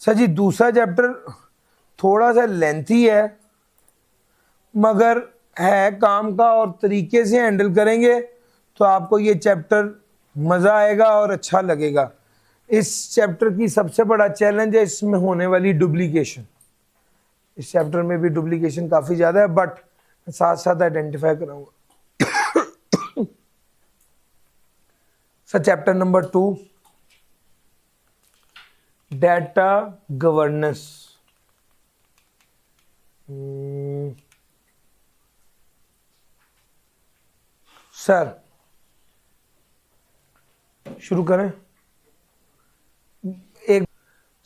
Sir जी दूसरा chapter थोड़ा सा लेंथी है, मगर है काम का और तरीके से हैंडल करेंगे तो आपको ये चैप्टर मज़ा आएगा और अच्छा लगेगा। इस चैप्टर की सबसे बड़ा चैलेंज है इसमें होने वाली डुप्लीकेशन। इस चैप्टर में भी डुप्लीकेशन काफ़ी ज़्यादा है, बट साथ साथ आइडेंटिफाई कराऊंगा। Sir chapter number 2, data governance. Sir शुरू करें। एक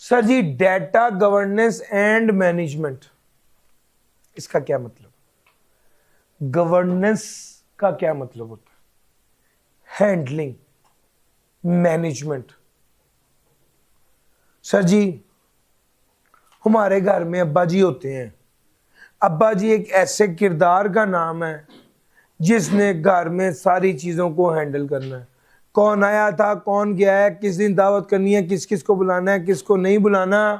sir ji data governance and management, इसका क्या मतलब? गवर्नेंस का क्या मतलब होता है? Handling, management. सर जी हमारे घर में अब्बा जी होते हैं। अब्बा जी एक ऐसे किरदार का नाम है जिसने घर में सारी चीज़ों को हैंडल करना है। कौन आया था, कौन गया है, किस दिन दावत करनी है, किस किस को बुलाना है, किसको नहीं बुलाना,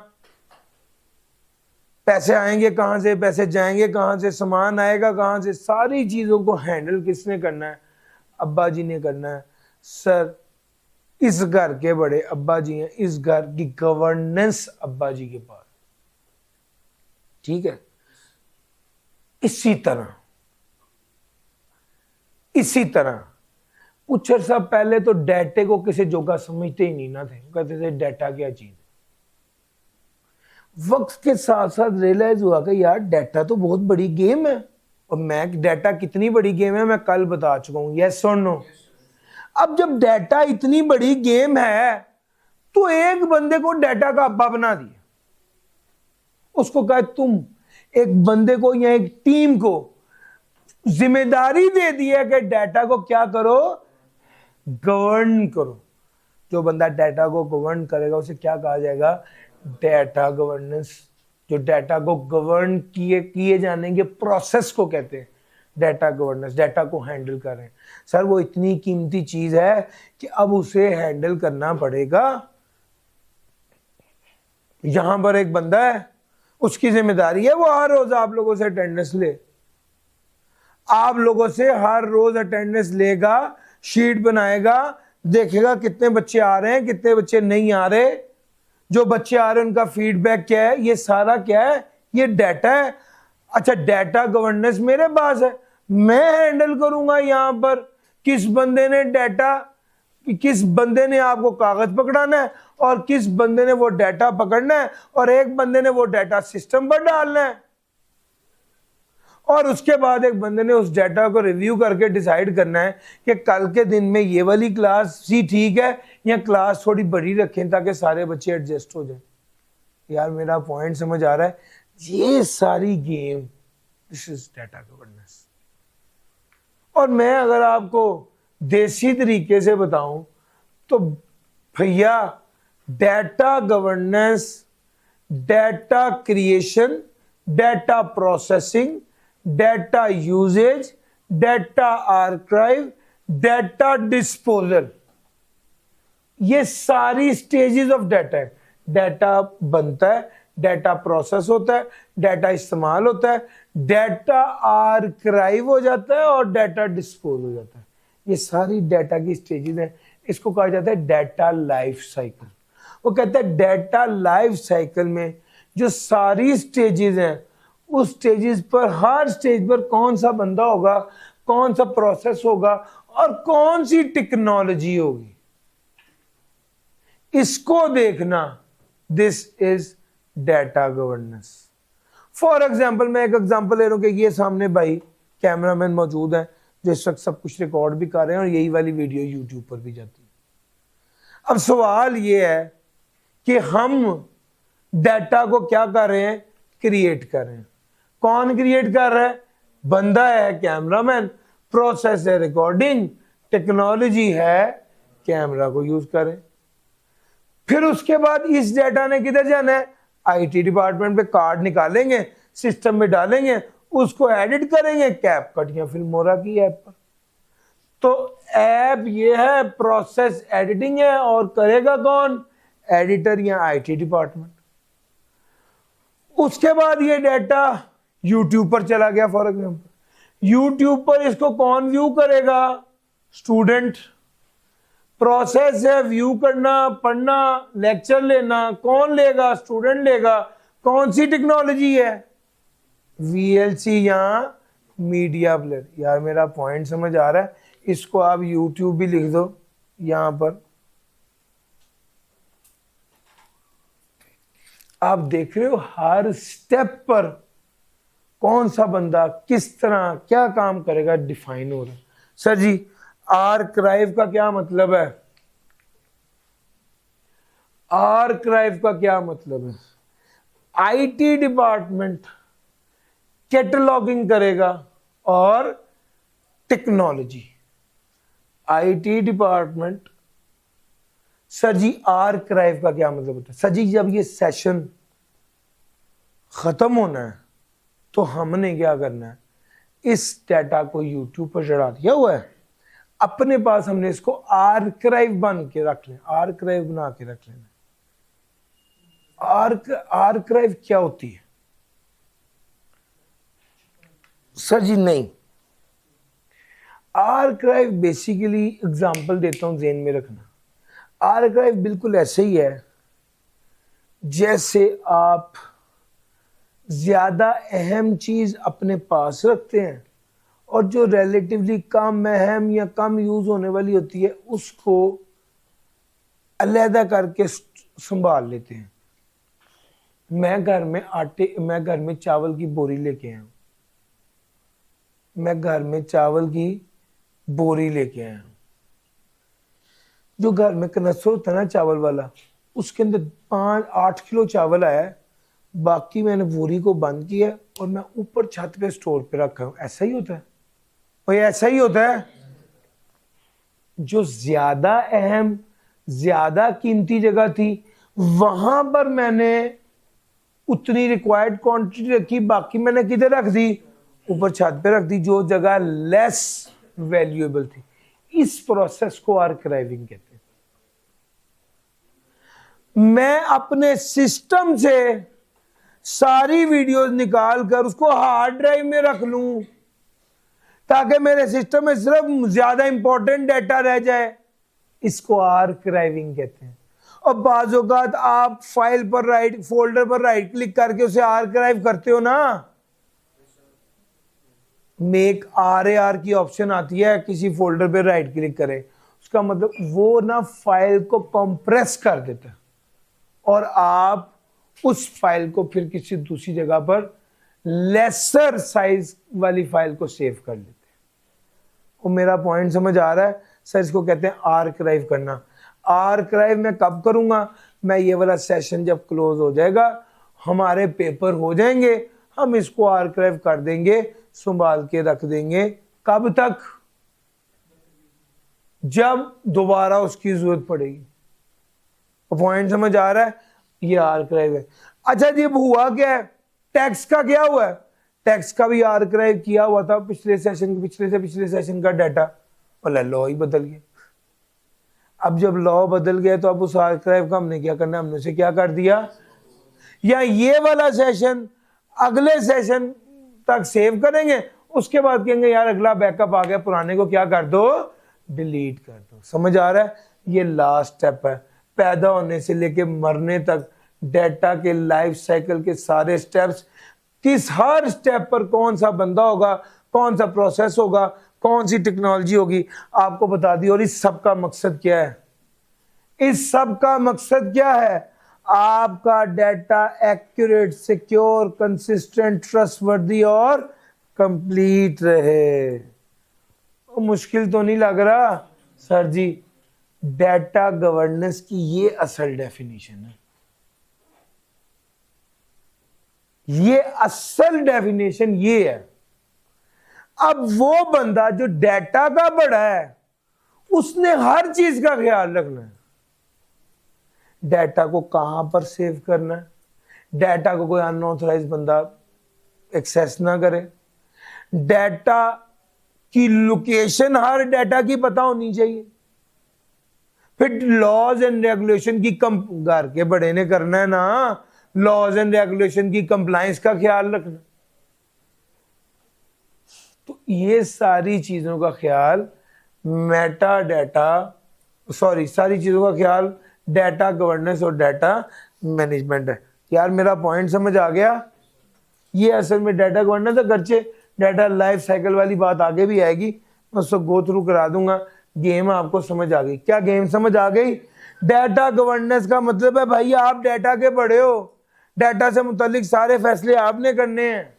पैसे आएंगे कहाँ से, पैसे जाएंगे कहाँ से, सामान आएगा कहाँ से, सारी चीज़ों को हैंडल किसने करना है? अब्बा जी ने करना है। सर इस घर के बड़े अब्बा जी हैं, इस घर की गवर्नेंस अब्बा जी के पास। ठीक है, इसी तरह कुछ अर्सा पहले तो डेटे को किसी जोगा समझते ही नहीं ना थे, कहते थे डेटा क्या चीज है। वक्त के साथ साथ रियलाइज हुआ कि यार डेटा तो बहुत बड़ी गेम है। और मैं डेटा कितनी बड़ी गेम है मैं कल बता चुका हूं, यस और नो। अब जब डेटा इतनी बड़ी गेम है तो एक बंदे को डेटा का अब्बा बना दिया। उसको कहा तुम एक बंदे को या एक टीम को जिम्मेदारी दे दी है कि डेटा को क्या करो, गवर्न करो। जो बंदा डेटा को गवर्न करेगा उसे क्या कहा जाएगा? Data governance. जो डेटा को गवर्न किए जाने के प्रोसेस को कहते हैं डेटा गवर्नेंस। डेटा को हैंडल करें। सर वो इतनी कीमती चीज है कि अब उसे हैंडल करना पड़ेगा। यहां पर एक बंदा है, उसकी जिम्मेदारी है वो हर रोज आप लोगों से अटेंडेंस ले। आप लोगों से हर रोज अटेंडेंस लेगा, शीट बनाएगा, देखेगा कितने बच्चे आ रहे हैं, कितने बच्चे नहीं आ रहे, जो बच्चे आ रहे हैं उनका फीडबैक क्या है। ये सारा क्या है? ये डाटा है। अच्छा डाटा गवर्नेंस मेरे पास है, मैं हैंडल करूंगा यहां पर किस बंदे ने डाटा, किस बंदे ने आपको कागज पकड़ाना है और किस बंदे ने वो डाटा पकड़ना है और एक बंदे ने वो डाटा सिस्टम पर डालना है। और उसके बाद एक बंदे ने उस डाटा को रिव्यू करके डिसाइड करना है कि कल के दिन में ये वाली क्लास ही ठीक है या क्लास थोड़ी बड़ी रखें ताकि सारे बच्चे एडजस्ट हो जाए। यार मेरा पॉइंट समझ आ रहा है? ये सारी game, this is data governance. और मैं अगर आपको देसी तरीके से बताऊं तो भैया data governance, data creation, data processing, data usages, data archive, data disposal, ये सारी स्टेजेस ऑफ डाटा है। डाटा बनता है, डाटा प्रोसेस होता है, डाटा इस्तेमाल होता है, डाटा आर्काइव हो जाता है और डाटा डिस्पोज हो जाता है। ये सारी डाटा की स्टेजेस हैं। इसको कहा जाता है डाटा लाइफ साइकिल। वो कहता है डाटा लाइफ साइकिल में जो सारी स्टेजेस हैं उस स्टेजेस पर, हर स्टेज पर कौन सा बंदा होगा, कौन सा प्रोसेस होगा और कौन सी टेक्नोलॉजी होगी, इसको देखना, this is data governance. For example मैं एक एग्जाम्पल ले रहा हूं कि ये सामने भाई कैमरामैन मौजूद है जो इस वक्त सब कुछ रिकॉर्ड भी कर रहे हैं और यही वाली वीडियो यूट्यूब पर भी जाती है। अब सवाल ये है कि हम डाटा को क्या कर रहे हैं? क्रिएट कर रहे हैं। कौन क्रिएट कर रहा है? बंदा है कैमरामैन, प्रोसेस है रिकॉर्डिंग, टेक्नोलॉजी है कैमरा को यूज करें। फिर उसके बाद इस डाटा ने किधर जाना है? आईटी डिपार्टमेंट पे कार्ड निकालेंगे, सिस्टम में डालेंगे, उसको एडिट करेंगे कैप कट या फिल्मोरा की ऐप पर। तो ऐप ये है, प्रोसेस एडिटिंग है और करेगा कौन? एडिटर या आईटी डिपार्टमेंट। उसके बाद ये डाटा यूट्यूब पर चला गया फॉर एग्जाम्पल। यूट्यूब पर इसको कौन व्यू करेगा? स्टूडेंट। प्रोसेस है व्यू करना, पढ़ना, लेक्चर लेना, कौन लेगा? स्टूडेंट लेगा। कौन सी टेक्नोलॉजी है? वीएलसी या मीडिया प्लेयर। यार मेरा पॉइंट समझ आ रहा है? इसको आप यूट्यूब भी लिख दो यहां पर। आप देख रहे हो हर स्टेप पर कौन सा बंदा किस तरह क्या काम करेगा डिफाइन हो रहा है। सर जी आर्काइव का क्या मतलब है? आर्काइव का क्या मतलब है? आईटी डिपार्टमेंट कैटलॉगिंग करेगा और technology. IT department. Sir ji archive का क्या मतलब होता है? सर जी जब ये सेशन खत्म होना है तो हमने क्या करना है? इस डाटा को यूट्यूब पर चढ़ा दिया हुआ है, अपने पास हमने इसको आर्काइव बन के रख लेना, आर्काइव बना के रख लेना। आर्काइव क्या होती है? सर जी नहीं, आर्काइव बेसिकली एग्जांपल देता हूं ज़हन में रखना। आर्काइव बिल्कुल ऐसे ही है जैसे आप ज्यादा अहम चीज अपने पास रखते हैं और जो रिलेटिवली कम अहम या कम यूज होने वाली होती है उसको अलहदा करके संभाल लेते हैं। मैं घर में चावल की बोरी लेके आया हूं। मैं घर में चावल की बोरी लेके आया हूं। जो घर में कनस्तर होता है ना चावल वाला, उसके अंदर 5-8 किलो चावल आया है। बाकी मैंने बोरी को बंद किया और मैं ऊपर छत पे स्टोर पे रखा हूं। ऐसा ही होता है भाई, ऐसा ही होता है। जो ज्यादा अहम ज्यादा कीमती जगह थी वहां पर मैंने उतनी रिक्वायर्ड क्वांटिटी रखी, बाकी मैंने किधर रख दी? ऊपर छत पे रख दी। जो जगह लेस वैल्यूएबल थी। इस प्रोसेस को आर्काइविंग कहते हैं। मैं अपने सिस्टम से सारी वीडियोस निकाल कर उसको हार्ड ड्राइव में रख लूं ताकि मेरे सिस्टम में सिर्फ ज्यादा इंपॉर्टेंट डाटा रह जाए। इसको आर्काइविंग कहते हैं। और बाज़ औक़ात आप फाइल पर फोल्डर पर राइट क्लिक करके उसे आर्काइव करते हो ना, मेक RAR की ऑप्शन आती है, किसी फोल्डर पे राइट क्लिक करें, उसका मतलब वो ना फाइल को कंप्रेस कर देता है और आप उस फाइल को फिर किसी दूसरी जगह पर लेसर साइज वाली फाइल को सेव कर लेते हैं। वो मेरा पॉइंट समझ आ रहा है? सर इसको कहते हैं आर्काइव करना। आर्काइव मैं कब करूंगा? मैं ये वाला सेशन जब क्लोज हो जाएगा, हमारे पेपर हो जाएंगे, हम इसको आर्काइव कर देंगे, संभाल के रख देंगे। कब तक? जब दोबारा उसकी जरूरत पड़ेगी। पॉइंट समझ आ रहा है? ये आर्काइव है। अच्छा जी अब हुआ क्या है? टैक्स का क्या हुआ है? टैक्स का भी आर्काइव किया हुआ था पिछले सेशन का डाटा, और लॉ ही बदल गया। अब जब लॉ बदल गया तो अब उस आर्काइव का हमने क्या करना? हमने उसे क्या कर दिया? या ये वाला सेशन अगले सेशन तक सेव करेंगे, उसके बाद कहेंगे यार अगला बैकअप आ गया, पुराने को क्या कर दो? डिलीट कर दो। समझ आ रहा है? ये लास्ट स्टेप है। पैदा होने से लेके मरने तक डाटा के लाइफ साइकिल के सारे स्टेप्स, किस हर स्टेप पर कौन सा बंदा होगा, कौन सा प्रोसेस होगा, कौन सी टेक्नोलॉजी होगी, आपको बता दी। और इस सब का मकसद क्या है? इस सब का मकसद क्या है? आपका data accurate, secure, consistent, trustworthy और कंप्लीट रहे। मुश्किल तो नहीं लग रहा? सर जी डाटा गवर्नेंस की ये असल डेफिनेशन है। ये असल डेफिनेशन ये है। अब वो बंदा जो डाटा का बड़ा है उसने हर चीज का ख्याल रखना है। डाटा को कहां पर सेव करना है, डाटा को कोई अनऑथराइज बंदा एक्सेस ना करे, डाटा की लोकेशन हर डाटा की पता होनी चाहिए। फिर लॉज एंड रेगुलेशन की कम घर के बड़े ने करना है ना, लॉज एंड रेगुलेशन की कंप्लायंस का ख्याल रखना। तो ये सारी चीजों का ख्याल मेटा डाटा, सारी चीजों का ख्याल डाटा गवर्नेंस और डाटा मैनेजमेंट है। यार मेरा पॉइंट समझ आ गया? ये असल में डाटा गवर्नेंस है। गर्चे डाटा लाइफ साइकिल वाली बात आगे भी आएगी, मैं उसको गो थ्रू करा दूंगा। गेम आपको समझ आ गई? क्या गेम समझ आ गई? डाटा गवर्नेंस का मतलब है भाई आप डाटा के बड़े हो, डाटा से मुतालिक सारे फैसले आपने करने हैं।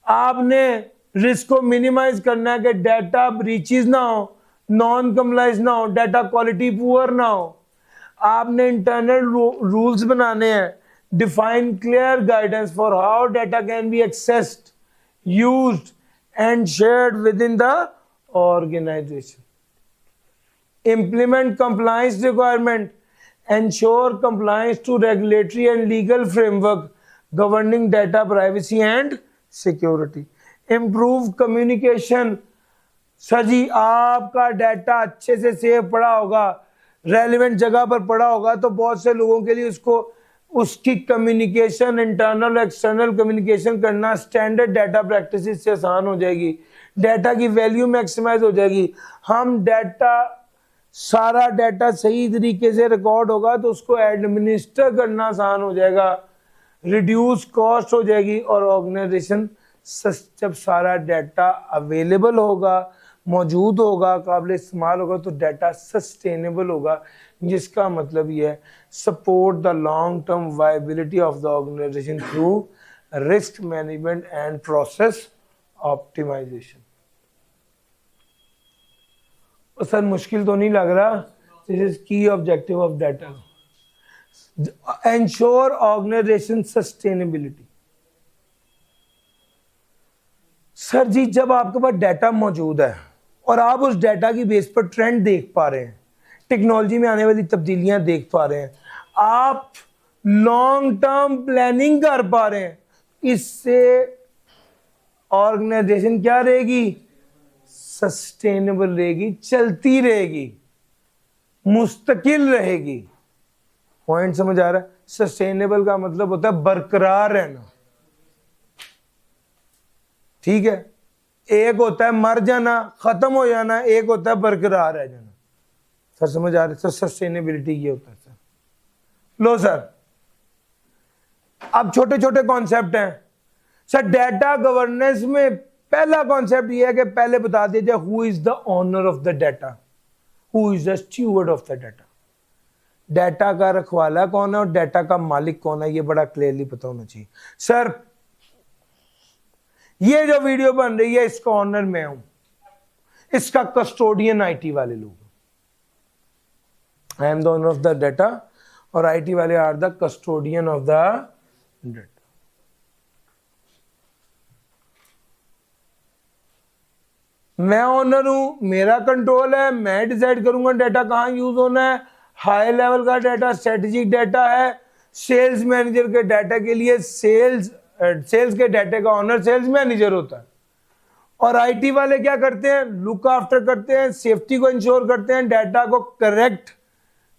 आपने रिस्क को मिनिमाइज करना है कि डाटा ब्रीचेस ना हो, नॉन कंप्लायंस ना हो, डाटा क्वालिटी पुअर ना हो। आपने इंटरनल रूल्स बनाने हैं, define clear guidance for how data can be accessed, used and shared within the organisation. Implement compliance requirement, ensure compliance to regulatory and legal framework governing data privacy and security, improve communication। Sir ji आपका data अच्छे से save पड़ा होगा, relevant जगह पर पड़ा होगा, तो बहुत से लोगों के लिए उसको उसकी कम्युनिकेशन, इंटरनल एक्सटर्नल कम्युनिकेशन करना स्टैंडर्ड डाटा प्रैक्टिसेस से आसान हो जाएगी, डाटा की वैल्यू मैक्सिमाइज हो जाएगी। हम डाटा, सारा डाटा सही तरीके से रिकॉर्ड होगा तो उसको एडमिनिस्टर करना आसान हो जाएगा, रिड्यूस कॉस्ट हो जाएगी, और ऑर्गेनाइजेशन जब सारा डाटा अवेलेबल होगा, मौजूद होगा, काबिल इस्तेमाल होगा, तो डाटा सस्टेनेबल होगा, जिसका मतलब ये है support the long term viability of the organisation through risk management and process optimisation. Sir मुश्किल तो नहीं लग रहा? This is key objective of data, ensure organisation sustainability. Sir ji जब आपके पास डाटा मौजूद है और आप उस डाटा की बेस पर ट्रेंड देख पा रहे हैं, टेक्नोलॉजी में आने वाली तब्दीलियां देख पा रहे हैं, आप लॉन्ग टर्म प्लानिंग कर पा रहे हैं, इससे ऑर्गेनाइजेशन क्या रहेगी? सस्टेनेबल रहेगी, चलती रहेगी, मुस्तकिल रहेगी। पॉइंट समझ आ रहा है? सस्टेनेबल का मतलब होता है बरकरार रहना, ठीक है? एक होता है मर जाना, खत्म हो जाना, एक होता है बरकरार रह जाना। सर समझ आ रहा है? सस्टेनेबिलिटी ये होता है सर। लो सर अब छोटे छोटे कॉन्सेप्ट हैं सर। डाटा गवर्नेंस में पहला कॉन्सेप्ट ये है कि पहले बता दीजिए who is the owner of the data, who is the steward of the data. Data का रखवाला कौन है और डाटा का मालिक कौन है, ये बड़ा क्लियरली पता होना चाहिए। सर ये जो वीडियो बन रही है इसका ओनर मैं हूं, इसका कस्टोडियन आईटी वाले लोग। I am the owner of the data और आईटी वाले are the custodian of the data. मैं ओनर हूं, मेरा कंट्रोल है, मैं डिसाइड करूंगा डाटा कहां यूज होना है। हाई लेवल का डाटा स्ट्रेटेजिक डाटा है। सेल्स मैनेजर के डाटा के लिए सेल्स के डाटा का ओनर सेल्स मैनेजर होता है। और आईटी वाले क्या करते हैं? लुक आफ्टर करते हैं, सेफ्टी को इंश्योर करते हैं, डाटा को करेक्ट,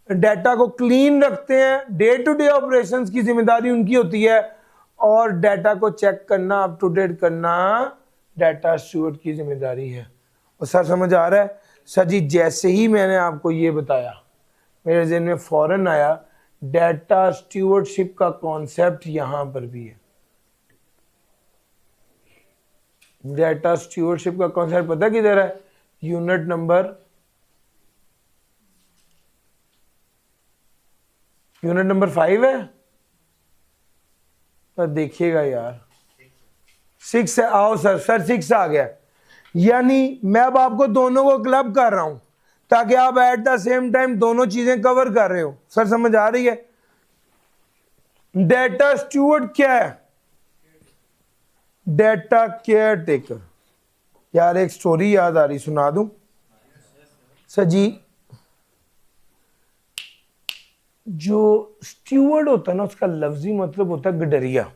डाटा को क्लीन रखते हैं। डे टू डे ऑपरेशंस की जिम्मेदारी उनकी होती है और डाटा को चेक करना, अप टू डेट करना डाटा स्टूवर्ड की जिम्मेदारी है। और सर समझ आ रहा है? सर जी जैसे ही मैंने आपको ये बताया मेरे ज़हन में फौरन आया डाटा स्टूवर्डशिप का कॉन्सेप्ट यहां पर भी है। डाटा स्टूवर्डशिप का कॉन्सेप्ट पता किधर है? यूनिट नंबर 5 है, तो देखिएगा यार 6 है। आओ सर 6 आ गया। यानी मैं अब आपको दोनों को क्लब कर रहा हूं ताकि आप एट द सेम टाइम दोनों चीजें कवर कर रहे हो। सर समझ आ रही है? डाटा स्टूवर्ड क्या है? Data care taker. यार एक स्टोरी याद आ रही, सुना दूं? सर जी जो स्टूवर्ड होता है ना उसका लफ्जी मतलब होता है गडरिया।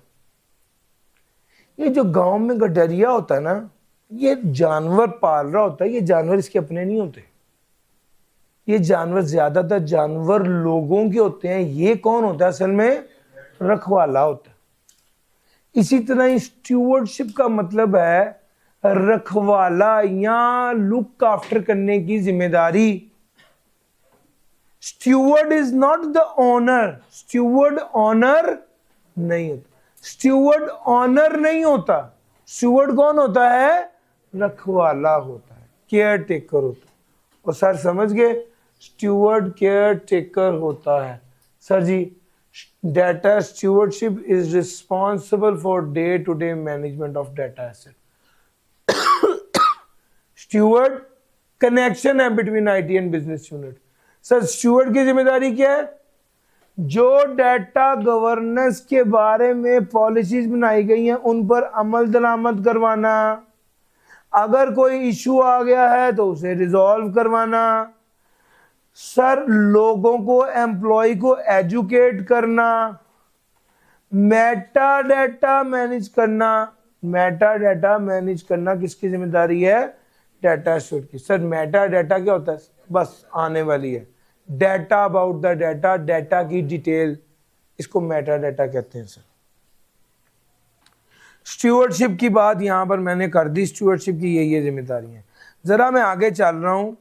ये जो गांव में गडरिया होता है ना, ये जानवर पाल रहा होता है, ये जानवर इसके अपने नहीं होते। ये जानवर ज्यादातर जानवर लोगों के होते हैं, ये कौन होता है असल में? रखवाला होता है। इसी तरह स्टूवर्डशिप का मतलब है रखवाला या लुक आफ्टर करने की जिम्मेदारी। Steward is not the owner, steward owner नहीं होता, स्टूवर्ड ऑनर नहीं होता। स्टूवर्ड कौन होता है? रखवाला होता है, केयर टेकर होता है। और सर समझ गए, स्टूवर्ड केयर टेकर होता है। Sir ji, data stewardship is responsible for day to day management of data asset. Steward connection है between IT and business unit. Sir steward की जिम्मेदारी क्या है? जो डेटा गवर्नेंस के बारे में पॉलिसीज बनाई गई हैं उन पर अमल दरामद करवाना, अगर कोई इशू आ गया है तो उसे रिजॉल्व करवाना, सर लोगों को, एम्प्लॉय को एजुकेट करना, मेटा डेटा मैनेज करना। मेटा डेटा मैनेज करना किसकी जिम्मेदारी है? डेटा स्टोर की। सर मेटा डेटा क्या होता है? बस आने वाली है, data about the data, data की डिटेल, इसको मेटा डेटा कहते हैं सर। स्टूवर्डशिप की बात यहां पर मैंने कर दी, स्टूवर्डशिप की ये जिम्मेदारी है। जरा मैं आगे चल रहा हूं।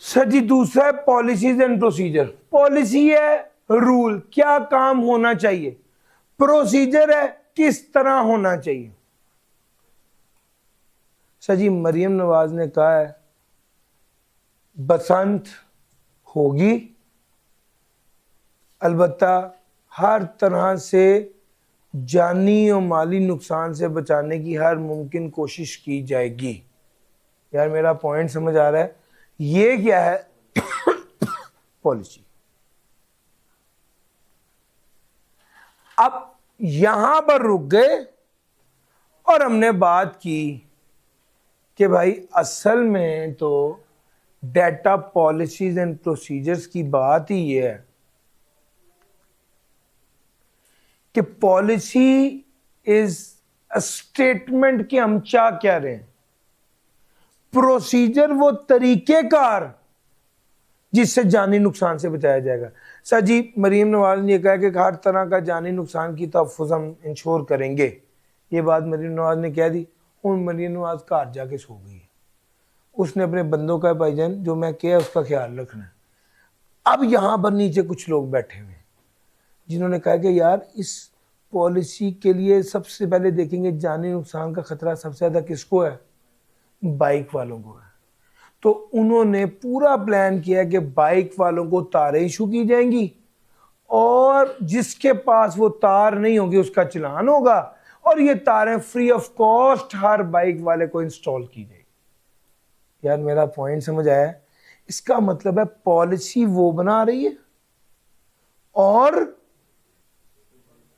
सर जी दूसरा है पॉलिसीज एंड प्रोसीजर। पॉलिसी है रूल, क्या काम होना चाहिए। प्रोसीजर है किस तरह होना चाहिए। सर जी मरियम नवाज ने कहा है बसंत होगी, अलबत्ता हर तरह से जानी और माली नुकसान से बचाने की हर मुमकिन कोशिश की जाएगी। यार मेरा पॉइंट समझ आ रहा है? ये क्या है? पॉलिसी। अब यहां पर रुक गए और हमने बात की कि भाई असल में तो डेटा पॉलिसीज एंड प्रोसीजर्स की बात ही ये है कि पॉलिसी इज अ स्टेटमेंट कि हम क्या कह रहे हैं, प्रोसीजर वो तरीकेकार जिससे जानी नुकसान से बचाया जाएगा। सर जी मरीम नवाज ने कहा कि हर तरह का जानी नुकसान की तहफ़्फ़ुज़ हम इंश्योर करेंगे। ये बात मरीम नवाज ने कह दी, और मरीम नवाज घर जाके सो गई। उसने अपने बंदों का भाईजान जो मैं किया उसका ख्याल रखना है। अब यहाँ पर नीचे कुछ लोग बैठे हुए हैं जिन्होंने कहा कि यार इस पॉलिसी के लिए सबसे पहले देखेंगे जानी नुकसान का खतरा सबसे ज़्यादा किसको है? बाइक वालों को है। तो उन्होंने पूरा प्लान किया कि बाइक वालों को तारें इशू की जाएंगी और जिसके पास वो तार नहीं होगी उसका चलान होगा, और ये तारें free of cost her bike वाले को इंस्टॉल की जाएगी। यार मेरा पॉइंट समझ आया? इसका मतलब है पॉलिसी वो बना रही है और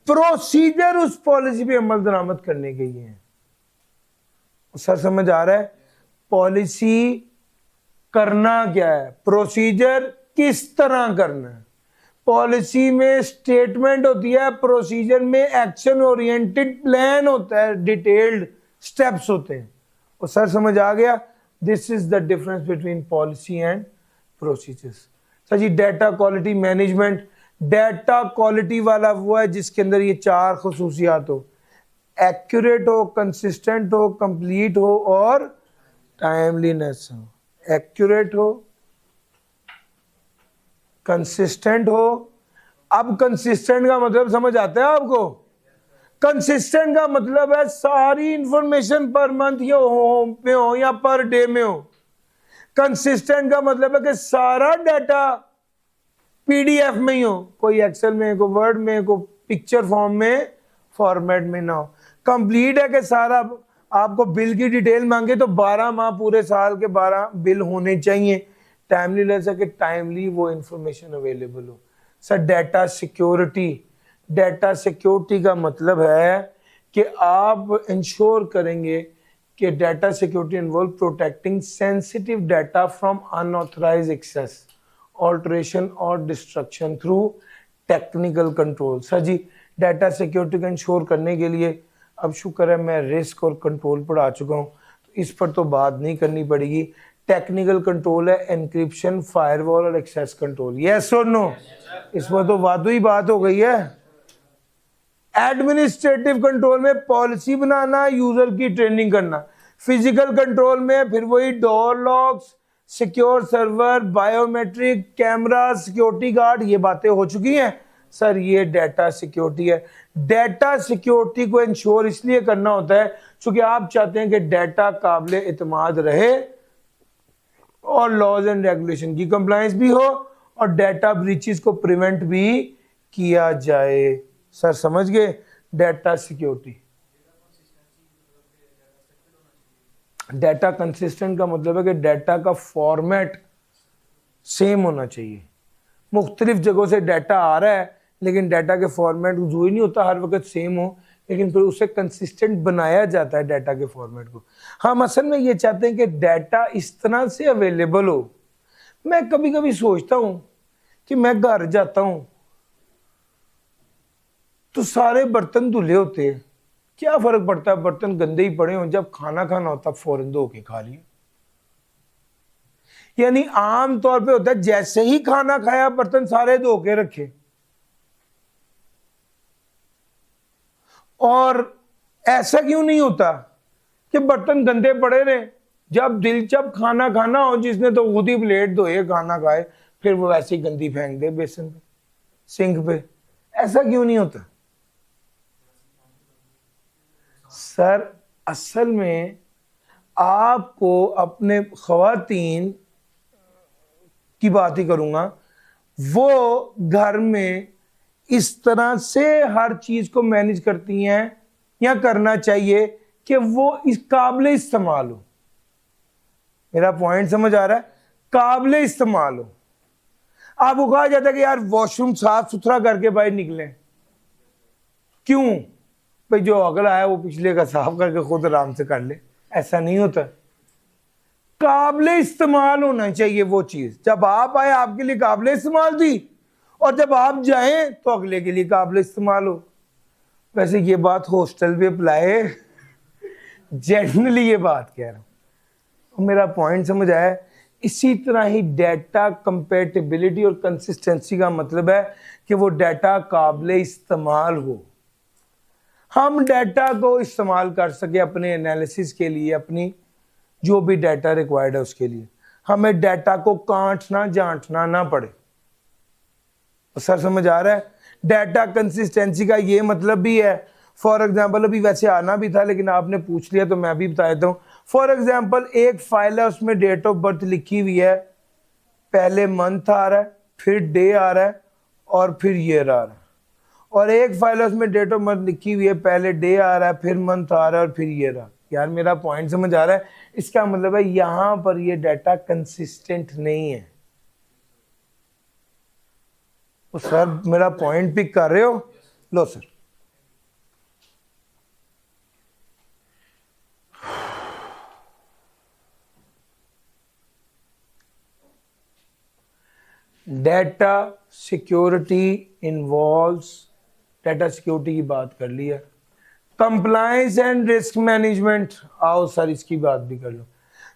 प्रोसीजर उस पॉलिसी पे अमल दरामद करने के लिए है। सर समझ आ रहा है? पॉलिसी करना क्या है, प्रोसीजर किस तरह करना है। पॉलिसी में स्टेटमेंट होती है, प्रोसीजर में एक्शन ओरिएंटेड प्लान होता है, डिटेल्ड स्टेप्स होते हैं। और सर समझ आ गया? This is the difference between policy and procedures. Sir ji data quality management, data quality वाला वो है जिसके अंदर ये चार खसूसियात हो, एक्यूरेट हो, कंसिस्टेंट हो, कंप्लीट हो और टाइमलीनेस हो। एक्यूरेट हो, कंसिस्टेंट हो। अब कंसिस्टेंट का मतलब समझ आता है आपको? कंसिस्टेंट का मतलब है सारी इंफॉर्मेशन पर मंथ या में हो या पर डे में हो। कंसिस्टेंट का मतलब है कि सारा डाटा पीडीएफ में ही हो, कोई एक्सेल में, कोई वर्ड में, कोई पिक्चर फॉर्म में, फॉर्मेट में ना हो। कंप्लीट है कि सारा आपको बिल की डिटेल मांगे तो 12 माह पूरे साल के 12 बिल होने चाहिए। टाइमली ले सके, टाइमली वो इंफॉर्मेशन अवेलेबल हो। Sir data security, data security का मतलब है कि आप इंश्योर करेंगे कि data security involve protecting sensitive data from unauthorised access, alteration और destruction through technical control. Sir ji data security को इंश्योर करने के लिए अब शुक्र है मैं रिस्क और कंट्रोल पढ़ा चुका हूँ, तो इस पर तो बात नहीं करनी पड़ेगी। टेक्निकल कंट्रोल है एनक्रिप्शन, फायरवॉल और एक्सेस कंट्रोल, यस और नो? इस पर तो वादू ही बात हो गई है। एडमिनिस्ट्रेटिव कंट्रोल में पॉलिसी बनाना, यूजर की ट्रेनिंग करना। फिजिकल कंट्रोल में फिर वही door locks, secure server, biometric, camera, security guard, ये बातें हो चुकी हैं। सर ये डाटा सिक्योरिटी है। डाटा सिक्योरिटी को इंश्योर इसलिए करना होता है क्योंकि आप चाहते हैं कि डाटा काबिल इत्मीनान रहे और लॉज एंड रेगुलेशन की कंप्लायंस भी हो और डाटा ब्रीचेस को प्रिवेंट भी किया जाए। सर समझ गए? डाटा सिक्योरिटी, डाटा कंसिस्टेंट का मतलब है कि डाटा का फॉर्मेट सेम होना चाहिए। मुख्तलिफ जगहों से डाटा आ रहा है लेकिन डाटा के फॉर्मेट जो ही नहीं होता हर वक्त सेम हो, लेकिन फिर उसे कंसिस्टेंट बनाया जाता है डाटा के फॉर्मेट को। हम असल में ये चाहते हैं कि डाटा इस तरह से अवेलेबल हो। मैं कभी कभी सोचता हूँ कि मैं घर जाता हूँ तो सारे बर्तन धुले होते हैं, क्या फर्क पड़ता है बर्तन गंदे ही पड़े हों, जब खाना खाना होता फौरन धो के खा लिया। यानी आम तौर पे होता है जैसे ही खाना खाया बर्तन सारे धो के रखे, और ऐसा क्यों नहीं होता कि बर्तन गंदे पड़े रहे, जब खाना खाना हो जिसने तो खुद ही प्लेट धोए खाना खाए फिर वो वैसे ही गंदी फेंक दे बेसन पे, सिंक पे, ऐसा क्यों नहीं होता? सर असल में आपको अपने खवातीन की बात ही करूंगा, वो घर में इस तरह से हर चीज को मैनेज करती हैं या करना चाहिए कि वो इस काबिल इस्तेमाल हो। मेरा पॉइंट समझ आ रहा है? काबिल इस्तेमाल हो। आपको कहा जाता है कि यार वॉशरूम साफ सुथरा करके बाहर निकलें, क्यों भाई जो अगला है वो पिछले का साफ करके खुद आराम से कर ले, ऐसा नहीं होता। काबिल इस्तेमाल होना चाहिए वो चीज। जब आप आए आपके लिए काबिल इस्तेमाल थी और जब आप जाएं तो अगले के लिए काबिल इस्तेमाल हो। वैसे ये बात हॉस्टल पे अप्लाई, जनरली ये बात कह रहा हूं, मेरा पॉइंट समझ आया? इसी तरह ही डाटा कंपैटिबिलिटी और कंसिस्टेंसी का मतलब है कि वो डाटा काबिल इस्तेमाल हो, हम डाटा को इस्तेमाल कर सके अपने एनालिसिस के लिए, अपनी जो भी डाटा रिक्वायर्ड है उसके लिए, हमें डाटा को काटना जांचना ना पड़े। सर समझ आ रहा है? डाटा कंसिस्टेंसी का ये मतलब भी है, फॉर एग्जांपल अभी वैसे आना भी था लेकिन आपने पूछ लिया तो मैं भी बता देता हूँ। फॉर एग्जांपल एक फाइल है उसमें डेट ऑफ बर्थ लिखी हुई है, पहले मंथ आ रहा है, फिर डे आ रहा है और फिर ईयर आ रहा है, और एक फाइल है उसमें डेट ऑफ बर्थ लिखी हुई है, पहले डे आ रहा है, फिर मंथ आ रहा है और फिर ईयर आ रहा है। यार मेरा पॉइंट समझ आ रहा है? इसका मतलब है यहां पर ये डाटा कंसिस्टेंट नहीं है। तो सर मेरा पॉइंट पिक कर रहे हो? लो sir, data security involves, data security की बात कर ली है। कंप्लायंस एंड रिस्क मैनेजमेंट, आओ सर इसकी बात भी कर लो।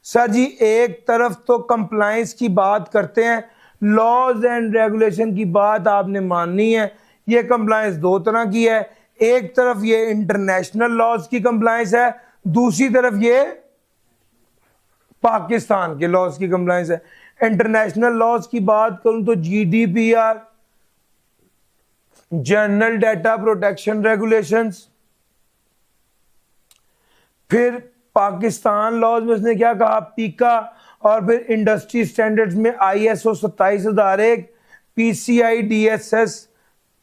सर जी एक तरफ तो कंप्लायंस की बात करते हैं, लॉज एंड रेगुलेशन की बात आपने माननी है। ये कंप्लायंस दो तरह की है, एक तरफ ये इंटरनेशनल लॉज की कंप्लायंस है, दूसरी तरफ ये पाकिस्तान के लॉज की कंप्लायंस है। इंटरनेशनल लॉज की बात करूं तो GDPR, general data protection regulations, फिर पाकिस्तान लॉज में उसने क्या कहा, पीका, और फिर इंडस्ट्री स्टैंडर्ड्स में ISO 27001, PCI DSS,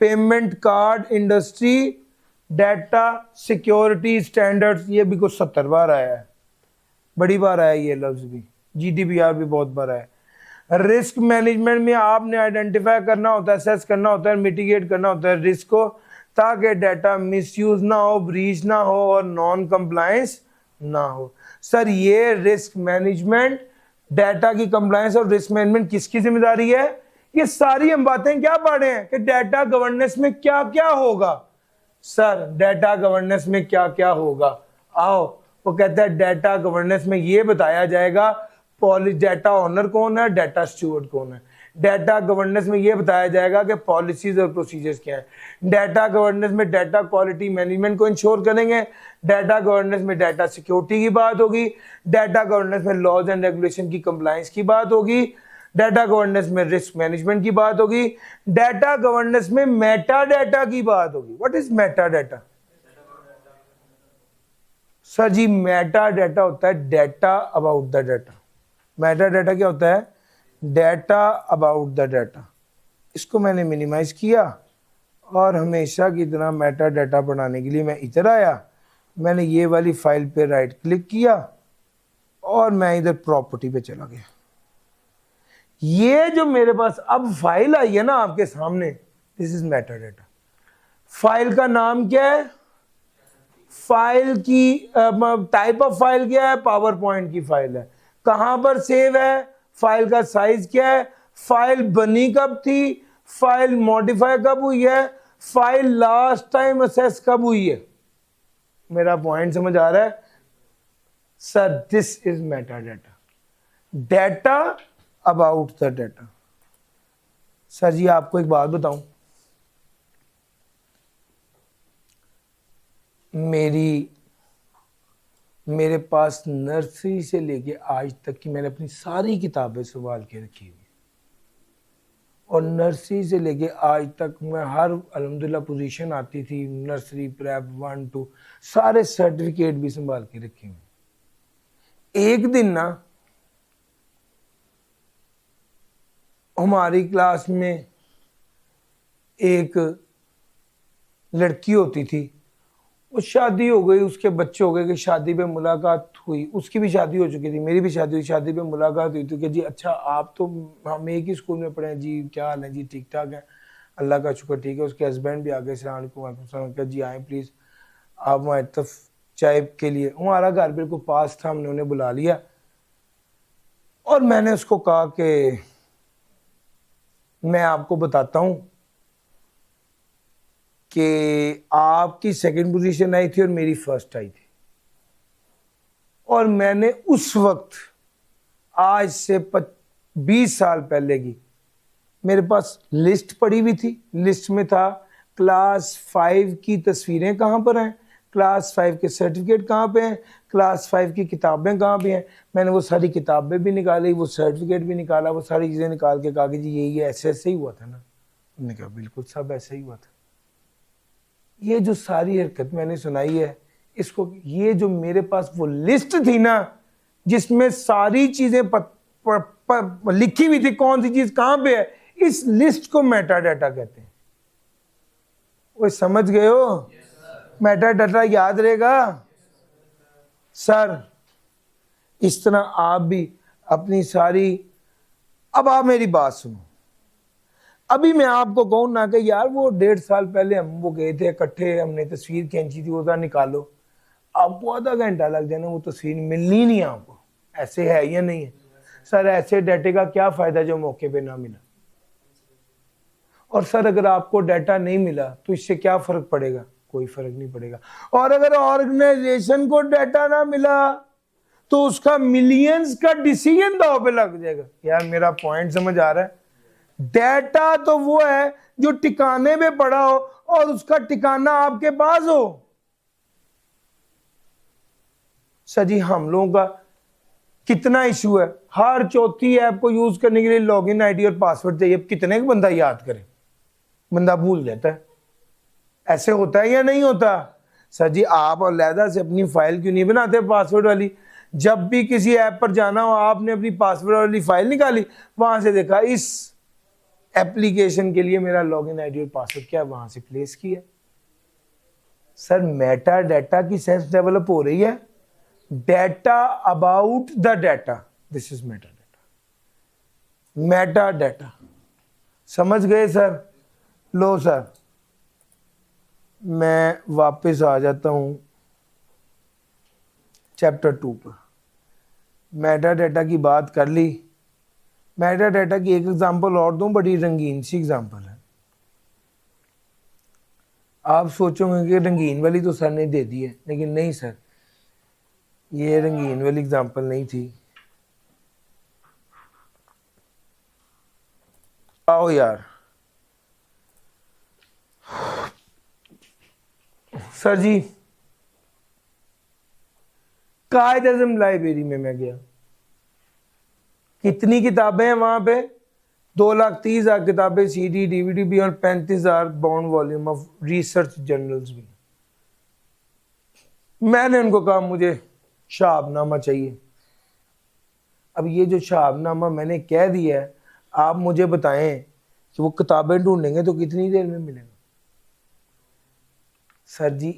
payment card industry data security standards, ये भी कुछ 70 बार आया है, बड़ी बार आया ये लफ्ज भी। GDPR भी बहुत बार आया है। रिस्क मैनेजमेंट में आपने आइडेंटिफाई करना होता है, असेस करना होता है, मिटिगेट करना होता है रिस्क को, ताकि डाटा मिसयूज ना हो, ब्रीच ना हो और नॉन कंप्लायंस ना हो। सर ये रिस्क मैनेजमेंट, डाटा की कंप्लायंस और रिस्क मैनेजमेंट किसकी जिम्मेदारी है? ये सारी हम बातें क्या पढ़े हैं कि डाटा गवर्नेंस में क्या क्या होगा। सर डाटा गवर्नेंस में क्या क्या होगा, आओ वो कहता है डाटा गवर्नेंस में ये बताया जाएगा डाटा ओनर कौन है, डाटा स्टूवर्ड कौन है। डाटा गवर्नेंस में ये बताया जाएगा कि पॉलिसीज और प्रोसीजर्स क्या है। डाटा गवर्नेंस में डाटा क्वालिटी मैनेजमेंट को इंश्योर करेंगे। डाटा गवर्नेंस में डाटा सिक्योरिटी की बात होगी। डाटा गवर्नेंस में लॉज एंड रेगुलेशन की कंप्लायंस की बात होगी। डाटा गवर्नेंस में रिस्क मैनेजमेंट की बात होगी। डाटा गवर्नेंस में मेटा डाटा की बात होगी। What is meta data? Sir ji meta data होता है data about the data. Meta data क्या होता है? Data about the data. इसको मैंने मिनिमाइज किया और हमेशा की तरह मेटा डाटा बनाने के लिए मैं इधर आया, मैंने ये वाली फाइल पे राइट क्लिक किया और मैं इधर प्रॉपर्टी पे चला गया। ये जो मेरे पास अब फाइल आई है ना आपके सामने, this is meta data. File का नाम क्या है? फाइल की टाइप ऑफ फाइल क्या है? पावर पॉइंट की फाइल है। कहां पर सेव है? फाइल का साइज क्या है? फाइल बनी कब थी? फाइल मॉडिफाई कब हुई है? फाइल लास्ट टाइम असेस कब हुई है? मेरा पॉइंट समझ आ रहा है? Sir this is meta data, data about the data. Sir ji आपको एक बात बताऊं, मेरे पास नर्सरी से लेके आज तक की मैंने अपनी सारी किताबें संभाल के रखी हुई, और नर्सरी से लेके आज तक मैं हर अल्हम्दुलिल्लाह पोजीशन आती थी, नर्सरी प्रेप 1 2 सारे सर्टिफिकेट भी संभाल के रखे हुए। एक दिन ना हमारी क्लास में एक लड़की होती थी, वो शादी हो गई, उसके बच्चे हो गए कि शादी पे मुलाकात हुई, उसकी भी शादी हो चुकी थी, मेरी भी शादी हुई, शादी पे मुलाकात हुई तो कि जी अच्छा आप तो हम एक ही स्कूल में पढ़े हैं जी, क्या हाल है जी, ठीक ठाक है, अल्लाह का शुक्र ठीक है। उसके हस्बैंड भी आ गए, सलाम अलैकुम, जी आए प्लीज़ आप हमारी तरफ चाय के लिए। हमारा घर बिल्कुल पास था, हमने उन्हें बुला लिया और मैंने उसको कहा कि मैं आपको बताता हूँ कि आपकी सेकंड पोजीशन आई थी और मेरी फर्स्ट आई थी, और मैंने उस वक्त आज से 20 साल पहले की मेरे पास लिस्ट पड़ी हुई थी। लिस्ट में था क्लास 5 की तस्वीरें कहाँ पर हैं, क्लास 5 के सर्टिफिकेट कहाँ पे हैं, क्लास 5 की किताबें कहाँ पे हैं। मैंने वो सारी किताबें भी निकाली, वो सर्टिफिकेट भी निकाला, वो सारी चीज़ें निकाल के कहा कि जी ये ऐसे ऐसे ही हुआ था ना। उन्होंने कहा बिल्कुल सब ऐसे ही हुआ था। ये जो सारी हरकत मैंने सुनाई है, इसको ये जो मेरे पास वो लिस्ट थी ना जिसमें सारी चीजें लिखी हुई थी, कौन सी चीज कहां पे है, इस लिस्ट को मेटा डाटा कहते हैं। वो समझ गए हो? मेटा डाटा याद रहेगा? सर इस तरह आप भी अपनी सारी, अब आप मेरी बात सुनो। अभी मैं आपको कहूँ ना कि यार वो 1.5 साल पहले हम वो गए थे इकट्ठे, हमने तस्वीर खींची थी, वो निकालो, आपको आधा घंटा लग जाना, वो तस्वीर मिलनी नहीं आपको। ऐसे है या नहीं है? सर ऐसे डाटे का क्या फायदा जो मौके पे ना मिला? और सर अगर आपको डाटा नहीं मिला तो इससे क्या फर्क पड़ेगा? कोई फर्क नहीं पड़ेगा। और अगर ऑर्गेनाइजेशन को डाटा ना मिला तो उसका मिलियंस का डिसीजन दांव पे लग जाएगा। यार मेरा पॉइंट समझ आ रहा है? डाटा तो वो है जो ठिकाने पे पड़ा हो और उसका ठिकाना आपके पास हो। सर जी हम लोगों का कितना इशू है, हर चौथी ऐप को यूज करने के लिए लॉगिन आईडी और पासवर्ड चाहिए। कितने का बंदा याद करे? बंदा भूल जाता है। ऐसे होता है या नहीं होता? सर जी आप अलहदा से अपनी फाइल क्यों नहीं बनाते पासवर्ड वाली? जब भी किसी ऐप पर जाना हो आपने अपनी पासवर्ड वाली फाइल निकाली, वहां से देखा इस एप्लीकेशन के लिए मेरा लॉगिन आईडी और पासवर्ड क्या है, वहां से प्लेस किया। सर मेटा डाटा की सेंस डेवलप हो रही है, data about the data, this is meta data. Meta data. समझ गए सर? लो सर, मैं वापस आ जाता हूं चैप्टर 2 पर। मेटा डाटा की बात कर ली। मेटा डाटा की एक एग्जांपल और दूं, बड़ी रंगीन सी एग्जांपल है। आप सोचोगे कि रंगीन वाली तो सर ने दे दी है, लेकिन नहीं सर, ये रंगीन वाली एग्जांपल नहीं थी। आओ यार सर जी, कायद आज़म लाइब्रेरी में मैं गया। कितनी किताबें हैं वहां पे? 2,30,000 किताबें, CD DVD भी, और 35,000 bound volume of research journals भी। मैंने उनको कहा मुझे शहाबनामा चाहिए। अब ये जो शहाबनामा मैंने कह दिया है, आप मुझे बताएं कि वो किताबें ढूंढेंगे तो कितनी देर में मिलेगा? सर जी,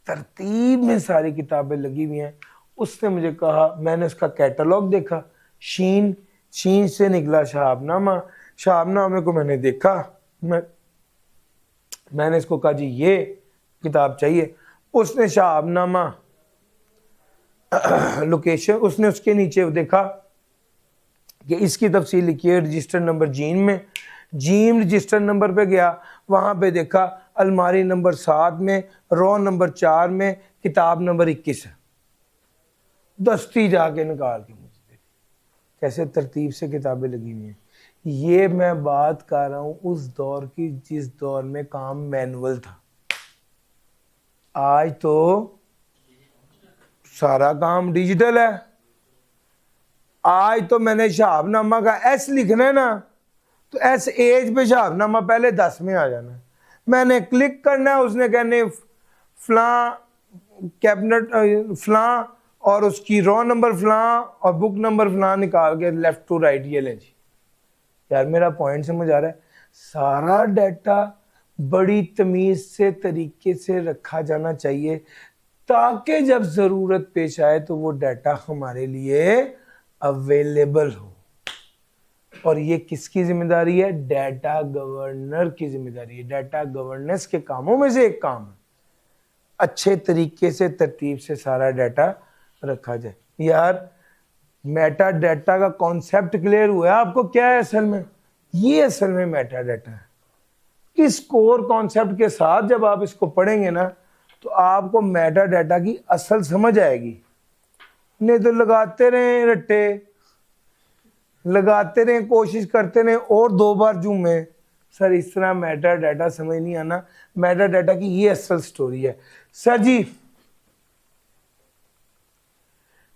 तरतीब में सारी किताबें लगी हुई हैं। उसने मुझे कहा, मैंने उसका कैटलॉग देखा, शीन से निकला शहाबनामा। शहाबनामे को मैंने देखा, मैंने इसको कहा जी ये किताब चाहिए। उसने शहाबनामा लोकेशन, उसने उसके नीचे देखा कि इसकी तफसील लिखी है रजिस्टर नंबर जीन में। जीन रजिस्टर नंबर पे गया, वहां पे देखा अलमारी नंबर 7 में, रो नंबर 4 में, किताब नंबर 21 है। दस्ती जाके निकाल के मुझे दे। कैसे तरतीब से किताबें लगी हुई हैं। ये मैं बात कर रहा हूं उस दौर की जिस दौर में काम मैनुअल था। आज तो सारा काम डिजिटल है। आज तो मैंने शहाबनामा का एस लिखना है ना, तो एस एज पे शहाबनामा पहले 10 में आ जाना है। मैंने क्लिक करना है, उसने कहने फलां कैबिनेट फलां और उसकी रो नंबर फलां और बुक नंबर फलां निकाल के लेफ्ट टू राइट ये लें जी। यार मेरा पॉइंट समझ आ रहा है? सारा डाटा बड़ी तमीज से तरीके से रखा जाना चाहिए, ताकि जब जरूरत पेश आए तो वो डाटा हमारे लिए अवेलेबल हो। और ये किसकी जिम्मेदारी है? डाटा गवर्नर की जिम्मेदारी है। डाटा गवर्नेंस के कामों में से एक काम है अच्छे तरीके से तरतीब से सारा डाटा रखा जाए। यार मेटा डाटा का कॉन्सेप्ट क्लियर हुआ है आपको? क्या है असल में? ये असल में मेटा डाटा है। इस कोर कॉन्सेप्ट के साथ जब आप इसको पढ़ेंगे ना, तो आपको मेटा डाटा की असल समझ आएगी। नहीं तो लगाते रहे रट्टे, लगाते रहे, कोशिश करते रहे और 2 बार जूमे। सर इस तरह मेटा डाटा समझ नहीं आना। मेटा डाटा की ये असल स्टोरी है sir ji.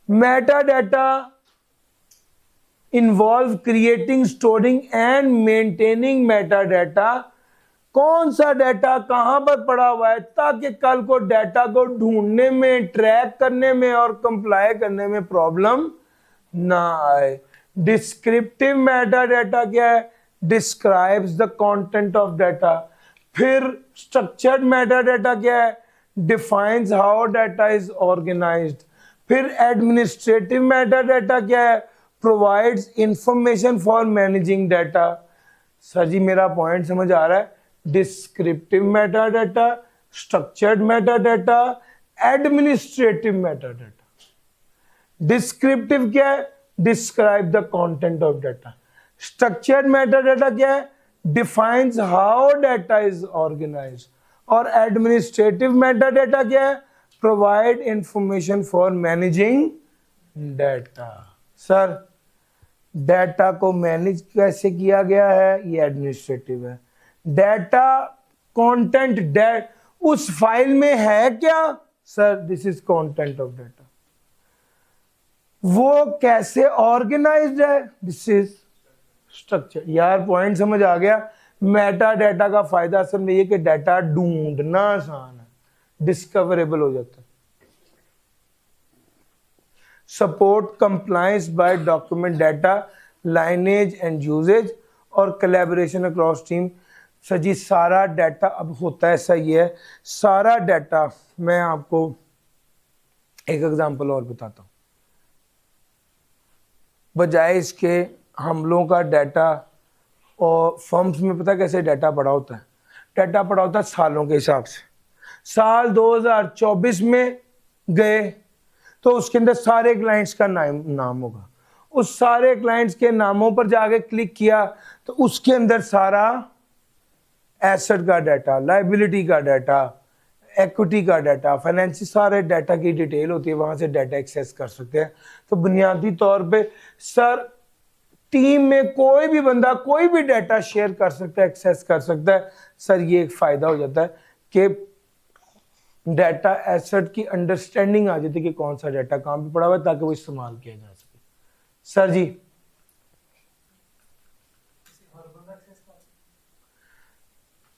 Meta data involve creating, storing and maintaining meta data. कौन सा डाटा कहां पर पड़ा हुआ है, ताकि कल को डाटा को ढूंढने में, ट्रैक करने में और कंप्लाई करने में प्रॉब्लम ना आए। डिस्क्रिप्टिव मेटा डाटा क्या है? Describes the content of data. फिर स्ट्रक्चर्ड मेटा डाटा क्या है? Defines how data is organised. फिर एडमिनिस्ट्रेटिव मेटा डाटा क्या है? Provides information for managing data. Sir ji मेरा पॉइंट समझ आ रहा है? Descriptive meta data, structured meta data, administrative meta data. Descriptive क्या है? Describe the content of data. Structured meta data क्या है? Defines how data is organised. और एडमिनिस्ट्रेटिव मेटा डाटा क्या है? Provide information for managing data. Sir data को manage कैसे किया गया है? ये एडमिनिस्ट्रेटिव है। डाटा कंटेंट उस फाइल में है क्या? Sir this is content of data. वो कैसे ऑर्गेनाइज्ड है? This is structure. यार पॉइंट समझ आ गया? मेटा डाटा का फायदा असल में ये कि डाटा ढूंढना आसान है, डिस्कवरेबल हो जाता है। Support compliance by document data, lineage and usage और collaboration across team. Sir ji सारा डाटा अब होता है ऐसा ही है। सारा डाटा, मैं आपको एक एग्जांपल और बताता हूं। बजाय इसके हम लोगों का डाटा, और फर्म्स में पता कैसे डाटा पड़ा होता है? डाटा पड़ा होता है सालों के हिसाब से। साल 2024 में गए तो उसके अंदर सारे क्लाइंट्स का नाम होगा, उस सारे क्लाइंट्स के नामों पर जाके क्लिक किया तो उसके अंदर सारा एसेट का डाटा, लायबिलिटी का डाटा, इक्विटी का डाटा, फाइनेंशियल, सारे डाटा की डिटेल होती है, वहां से डाटा एक्सेस कर सकते हैं। तो बुनियादी तौर पे सर टीम में कोई भी बंदा कोई भी डाटा शेयर कर सकता है, एक्सेस कर सकता है। सर ये एक फायदा हो जाता है कि डाटा एसेट की अंडरस्टैंडिंग आ जाती है कि कौन सा डाटा कहां पे पड़ा हुआ है, ताकि वो इस्तेमाल किया जा सके। Sir ji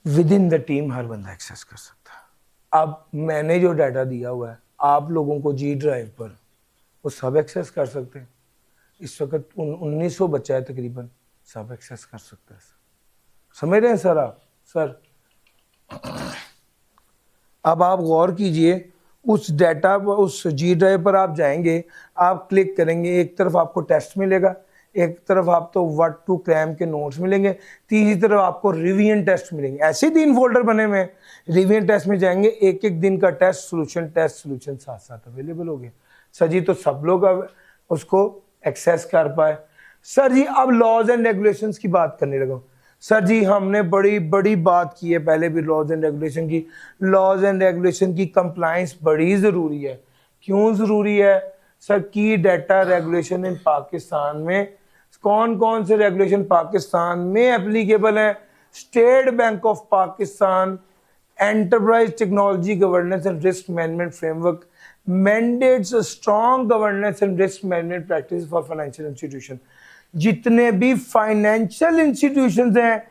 within the team हर बंदा एक्सेस कर सकता है। अब मैंने जो डाटा दिया हुआ है आप लोगों को जी ड्राइव पर, वो सब एक्सेस कर सकते हैं। इस वक्त 1900 बच्चा है तकरीबन, सब एक्सेस कर सकते हैं। समझ रहे हैं सर आप? सर अब आप गौर कीजिए, उस डाटा पर, उस जी ड्राइव पर आप जाएंगे, आप क्लिक करेंगे, एक तरफ आपको टेस्ट मिलेगा, एक तरफ आप तो व्हाट टू क्रैम के नोट्स मिलेंगे, तीसरी तरफ आपको रिवीजन टेस्ट मिलेंगे। ऐसे 3 फोल्डर बने हुए हैं। रिवीजन टेस्ट में जाएंगे, एक एक दिन का टेस्ट सोल्यूशन साथ साथ अवेलेबल हो गया। सर जी तो सब लोग अब उसको एक्सेस कर पाए। सर जी अब लॉज एंड रेगुलेशंस की बात करने लगा। सर जी हमने बड़ी बड़ी बात की है पहले भी लॉज एंड रेगुलेशन की। लॉज एंड रेगुलेशन की कंप्लायंस बड़ी ज़रूरी है। क्यों ज़रूरी है? सर की डाटा रेगुलेशन इन पाकिस्तान में कौन कौन से रेगुलेशन पाकिस्तान में एप्लीकेबल है? State bank of Pakistan enterprise technology governance and risk management framework mandates a strong governance and risk management practices for financial institution। जितने भी फाइनेंशियल इंस्टीट्यूशंस हैं,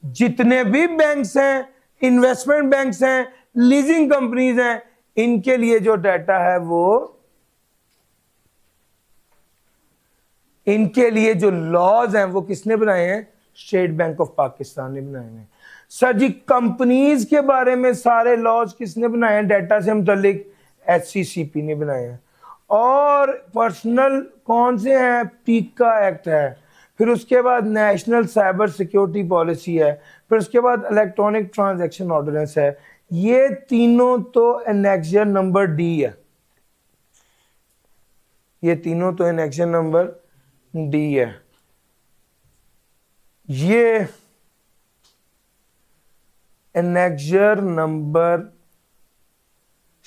जितने भी बैंक्स हैं, इन्वेस्टमेंट बैंक्स हैं, लीजिंग कंपनीज हैं, इनके लिए जो डाटा है वो, इनके लिए जो लॉज हैं वो किसने बनाए हैं? स्टेट बैंक ऑफ पाकिस्तान ने बनाए हैं। सर जी कंपनीज के बारे में सारे लॉज किसने बनाए हैं? डाटा से मुतल्लिक HCCP ने बनाए हैं। और पर्सनल कौन से हैं? पीका एक्ट है, फिर उसके बाद नेशनल साइबर सिक्योरिटी पॉलिसी है, फिर उसके बाद इलेक्ट्रॉनिक ट्रांजैक्शन ऑर्डिनेंस है। ये तीनों तो एनेक्जर नंबर D है, ये तीनों तो एनेक्जर नंबर D है। ये annexure number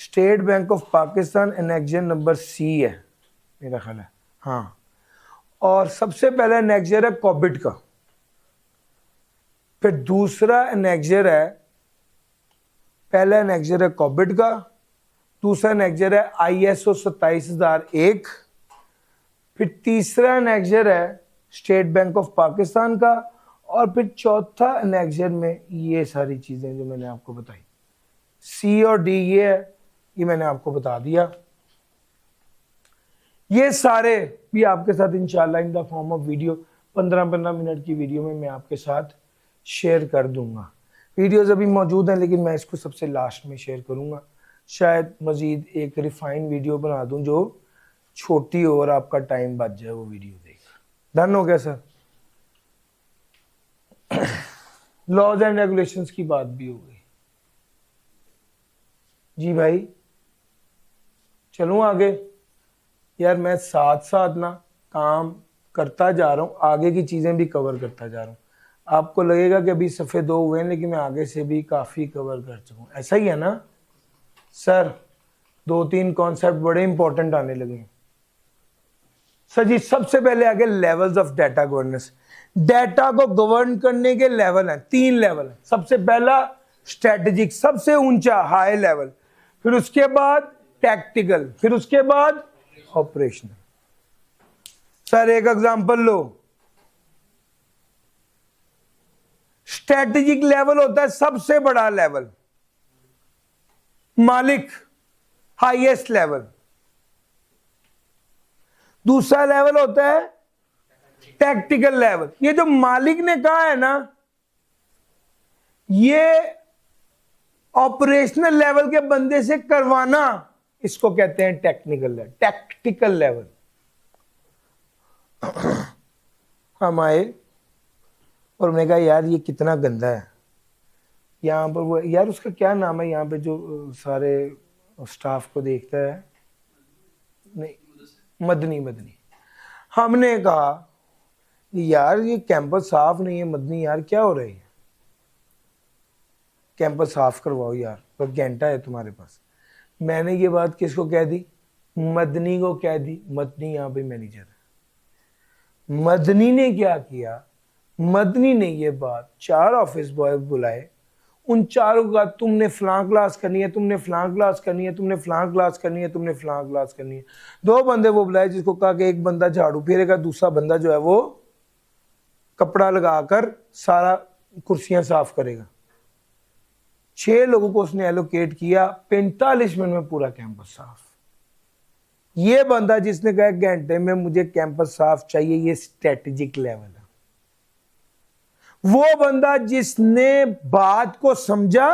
state bank of Pakistan annexure number C है मेरा ख्याल है, हाँ। और सबसे पहला एनेक्जर है कॉबिट का, फिर दूसरा एनेक्जर है, पहला एनेक्जर है कॉबिट का, दूसरा एनेक्जर है ISO 27001, फिर तीसरा एनेक्जर है स्टेट बैंक ऑफ पाकिस्तान का, और फिर चौथा एनेक्जर में ये सारी चीजें जो मैंने आपको बताई, C और D ये है, ये मैंने आपको बता दिया। ये सारे भी आपके साथ इंशाल्लाह in the form of video 15-15 minute की वीडियो में मैं आपके साथ शेयर कर दूंगा। वीडियोस अभी मौजूद हैं लेकिन मैं इसको सबसे लास्ट में शेयर करूंगा। शायद मजीद एक रिफाइन वीडियो बना दूं जो छोटी हो और आपका टाइम बच जाए वो वीडियो देखकर। डन हो गया सर? लॉज एंड रेगुलेशंस की बात भी हो गई। जी भाई चलूं आगे? यार मैं साथ साथ ना काम करता जा रहा हूँ, आगे की चीज़ें भी कवर करता जा रहा हूँ। आपको लगेगा कि अभी सफ़े 2 हुए हैं लेकिन मैं आगे से भी काफ़ी कवर कर चुका हूँ, ऐसा ही है ना सर? 2-3 कॉन्सेप्ट बड़े इंपॉर्टेंट आने लगे हैं सर जी। सबसे पहले आगे levels of data governance. Data को गवर्न करने के लेवल हैं, 3 लेवल हैं। सबसे पहला स्ट्रेटेजिक, सबसे ऊंचा हाई लेवल, फिर उसके बाद टैक्टिकल, फिर उसके बाद ऑपरेशनल। सर एक एग्जांपल लो, स्ट्रेटेजिक लेवल होता है सबसे बड़ा लेवल, मालिक हाईएस्ट लेवल। दूसरा लेवल होता है टैक्टिकल लेवल। ये जो मालिक ने कहा है ना, ये ऑपरेशनल लेवल के बंदे से करवाना, इसको कहते हैं टेक्निकल लेवल, टैक्टिकल लेवल। हम आए और मैंने कहा यार ये कितना गंदा है। यहाँ पर वो यार उसका क्या नाम है यहाँ पे जो सारे स्टाफ को देखता है, नहीं मदनी, मदनी। हमने कहा यार ये कैंपस साफ नहीं है मदनी, यार क्या हो रहा है, कैंपस साफ करवाओ यार, तो घंटा है तुम्हारे पास। मैंने ये बात किसको कह दी? मदनी को कह दी। मदनी यहाँ पे मैनेजर है। मदनी ने क्या किया, मदनी ने ये बात 4 ऑफिस बॉय बुलाए, उन चारों का तुमने फलां क्लास करनी है, तुमने फलां क्लास करनी है, तुमने फलां क्लास करनी है, तुमने फलां क्लास करनी है। 2 बंदे वो बुलाए जिसको कहा कि एक बंदा झाड़ू फेरेगा, दूसरा बंदा जो है वो कपड़ा लगाकर सारा कुर्सियां साफ करेगा। 6 लोगों को उसने एलोकेट किया, 45 मिनट में पूरा कैंपस साफ। ये बंदा जिसने कहा घंटे में मुझे कैंपस साफ चाहिए, ये स्ट्रेटेजिक लेवल है। वो बंदा जिसने बात को समझा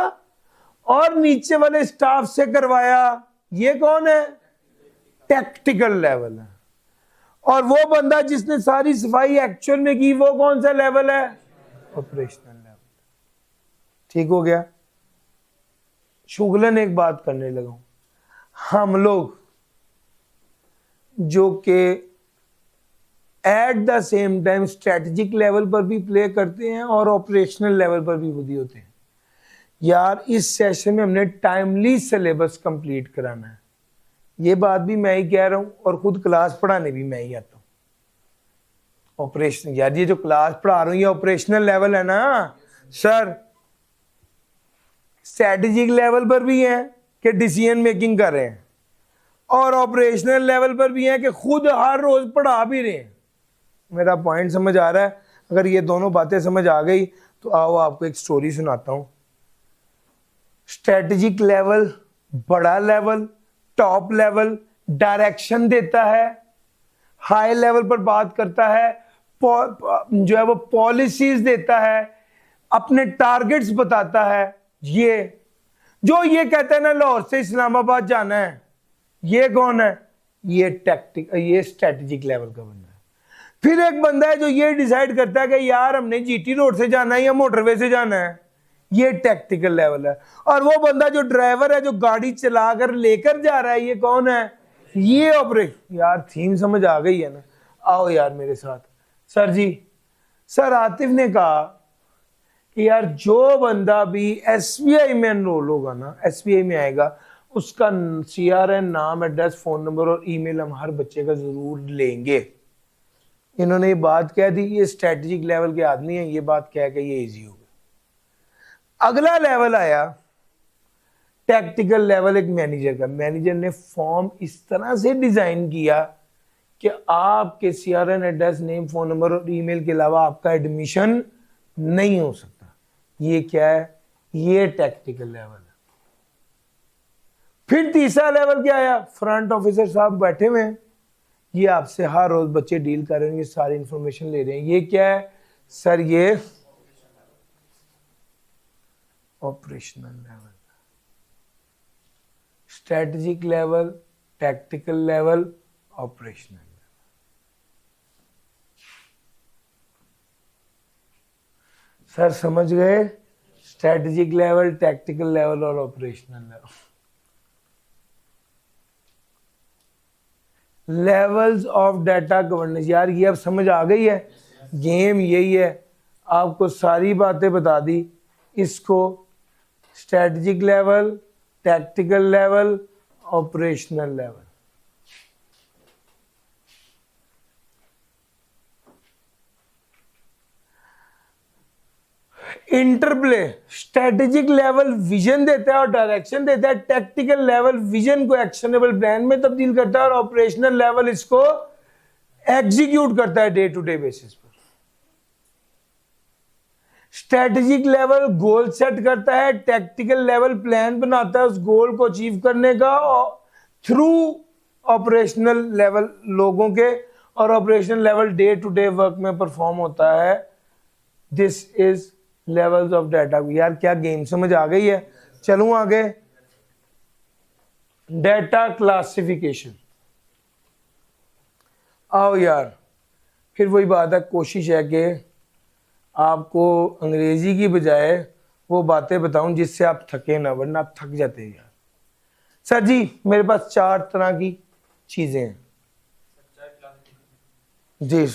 और नीचे वाले स्टाफ से करवाया, ये कौन है? टैक्टिकल लेवल है। और वो बंदा जिसने सारी सफाई एक्चुअल में की, वो कौन सा लेवल है? Operational level. ठीक हो गया। शुगलन एक बात करने लगा, हम लोग जो कि at the same time strategic level पर भी प्ले करते हैं और ऑपरेशनल लेवल पर भी खुद ही होते हैं। यार इस सेशन में हमने टाइमली सिलेबस कंप्लीट कराना है। ये बात भी मैं ही कह रहा हूं और खुद क्लास पढ़ाने भी मैं ही आता हूं। ऑपरेशन यार ये जो क्लास पढ़ा रहा हूं ये ऑपरेशनल लेवल है ना सर। स्ट्रेटेजिक लेवल पर भी है कि डिसीजन मेकिंग कर रहे हैं और ऑपरेशनल लेवल पर भी है कि खुद हर रोज पढ़ा भी रहे हैं। मेरा पॉइंट समझ आ रहा है? अगर ये दोनों बातें समझ आ गई तो आओ आपको एक स्टोरी सुनाता हूं। स्ट्रेटेजिक लेवल, बड़ा लेवल, टॉप लेवल, डायरेक्शन देता है, हाई लेवल पर बात करता है, जो है वो पॉलिसीज देता है, अपने टारगेट्स बताता है। ये जो ये कहता है ना लाहौर से इस्लामाबाद जाना है, ये कौन है? ये स्ट्रेटेजिक लेवल का बंदा है। फिर एक बंदा है जो ये डिसाइड करता है कि यार हमने जीटी रोड से जाना है या मोटरवे से जाना है, ये टैक्टिकल लेवल है। और वो बंदा जो ड्राइवर है जो गाड़ी चलाकर लेकर जा रहा है, ये कौन है? ये ऑपरेशन। यार थीम समझ आ गई है ना? आओ यार मेरे साथ। सर जी, सर आतिफ ने कहा कि यार जो बंदा भी एसबीआई में एनरोल होगा ना, एसबीआई में आएगा, उसका सीआरएन, नाम, एड्रेस, फोन नंबर और ईमेल हम हर बच्चे का जरूर लेंगे। इन्होंने ये बात कह दी, ये स्ट्रेटेजिक लेवल के आदमी है, ये बात कह के ये इजी हो गया। अगला लेवल आया टैक्टिकल लेवल, एक मैनेजर का। मैनेजर ने फॉर्म इस तरह से डिजाइन किया कि आपके CRN, address, name, phone number और ईमेल के अलावा आपका एडमिशन नहीं हो सकता। ये क्या है? ये टैक्टिकल लेवल है। फिर तीसरा लेवल क्या आया? फ्रंट ऑफिसर साहब बैठे हुए हैं, ये आपसे हर रोज बच्चे डील कर रहे हैं, ये सारी इंफॉर्मेशन ले रहे हैं। ये क्या है सर? ये operational level, strategic level, tactical level, operational level. Sir समझ गए? स्ट्रेटेजिक लेवल, टैक्टिकल लेवल और operational level. Levels of data governance. यार ये अब समझ आ गई है, गेम यही है। आपको सारी बातें बता दी। इसको strategic level, tactical level, operational level. Interplay, strategic level vision देता है और डायरेक्शन देता है, टैक्टिकल लेवल विजन को एक्शनेबल प्लान में तब्दील करता है और ऑपरेशनल लेवल इसको एग्जीक्यूट करता है डे टू डे बेसिस पर। स्ट्रेटेजिक लेवल गोल सेट करता है, टैक्टिकल लेवल प्लान बनाता है उस गोल को अचीव करने का थ्रू ऑपरेशनल लेवल लोगों के, और operational level day to day work में परफॉर्म होता है। This is levels of data. यार क्या गेम समझ आ गई है? चलूं आगे। Data classification. आओ यार, फिर वही बात है, कोशिश है कि आपको अंग्रेजी की बजाय वो बातें बताऊं जिससे आप थके ना, वरना आप थक जाते हैं यार। सर जी मेरे पास 4 तरह की चीज़ें हैं जी।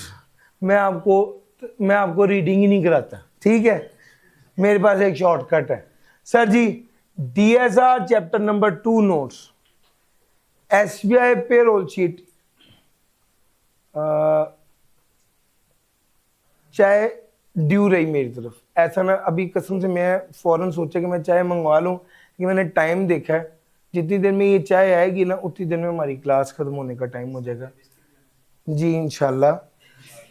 मैं आपको रीडिंग ही नहीं कराता, ठीक है, मेरे पास एक शॉर्टकट है। सर जी DSR chapter number 2 notes, SBI payroll sheet, चाय ड्यू रही मेरी तरफ, ऐसा ना अभी कसम से मैं फौरन सोचा कि मैं चाय मंगवा लूं, कि मैंने टाइम देखा है जितनी देर में ये चाय आएगी ना उतनी देर में हमारी क्लास खत्म होने का टाइम हो जाएगा जी। इंशाल्लाह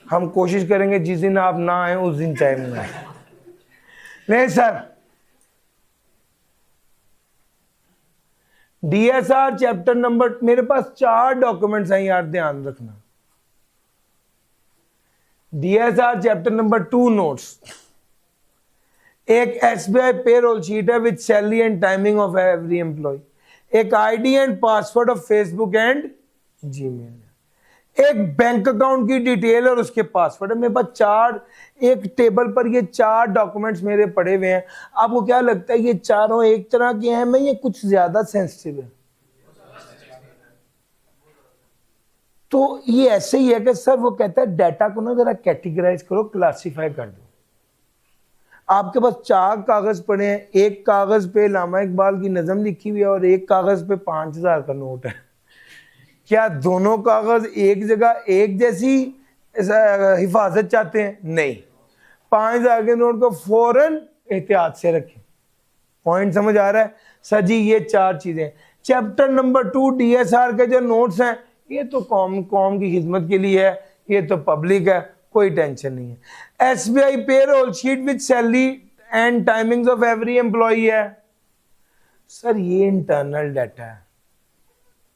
हम कोशिश करेंगे जिस दिन आप ना आए उस दिन चाय मंगाए। नहीं सर, DSR चैप्टर नंबर, मेरे पास 4 डॉक्यूमेंट्स हैं यार, ध्यान रखना। DSR चैप्टर नंबर 2 नोट्स, एक SBI पेरोल शीट है with salary and timing of every employ, एक ID and password of Facebook and Gmail, एक बैंक अकाउंट की डिटेल और उसके पासवर्ड है। मेरे पास 4, एक टेबल पर ये 4 डॉक्यूमेंट्स मेरे पड़े हुए हैं। आपको क्या लगता है ये चारों एक तरह के हैं मैं, ये कुछ ज्यादा सेंसिटिव है? तो ये ऐसे ही है कि सर वो कहता है डाटा को ना जरा कैटेगराइज करो, क्लासिफाई कर दो। आपके पास 4 कागज पड़े हैं, एक कागज पे लामा इकबाल की नज़म लिखी हुई है और एक कागज पे 5000 का नोट है। क्या दोनों कागज एक जगह एक जैसी हिफाजत चाहते हैं? नहीं, 5000 के नोट को फौरन एहतियात से रखें। पॉइंट समझ आ रहा है? सर जी ये 4 चीजें। चैप्टर नंबर 2 DSR के जो नोट्स हैं ये तो कौम की खिदमत के लिए है, ये तो पब्लिक है, कोई टेंशन नहीं है। SBI payroll sheet with salary and timings of every employee है। सर ये इंटरनल डाटा है,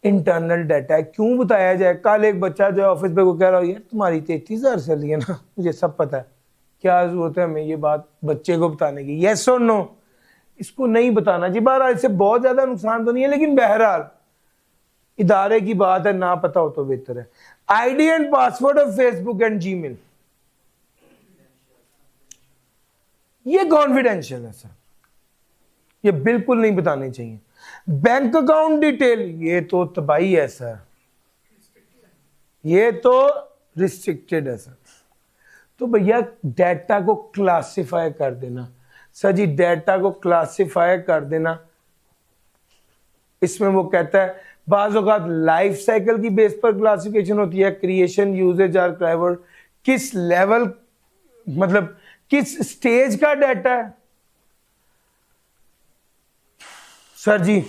इंटरनल डाटा है, क्यों बताया जाए? कल एक बच्चा जो ऑफिस पे को कह रहा हो यार तुम्हारी 33,000 सैलरी है ना, मुझे सब पता है, क्या जरूरत है हमें ये बात बच्चे को बताने की? यस और नो? इसको नहीं बताना जी। बहरहाल इससे बहुत ज्यादा नुकसान तो नहीं है, लेकिन बहरहाल इदारे की बात है, ना पता हो तो बेहतर है। ID and password of Facebook and Gmail, ये कॉन्फिडेंशियल है सर, ये बिल्कुल नहीं बताने चाहिए। बैंक अकाउंट डिटेल, ये तो तबाही है सर, ये तो रिस्ट्रिक्टेड है सर। तो भैया डाटा को क्लासिफाई कर देना। सर जी डाटा को क्लासिफाई कर देना, इसमें वो कहता है बाज़ औक़ात लाइफ साइकिल की बेस पर क्लासिफिकेशन होती है, क्रिएशन, यूजेज और क्राइवर, किस लेवल मतलब किस स्टेज का डाटा है। Sir ji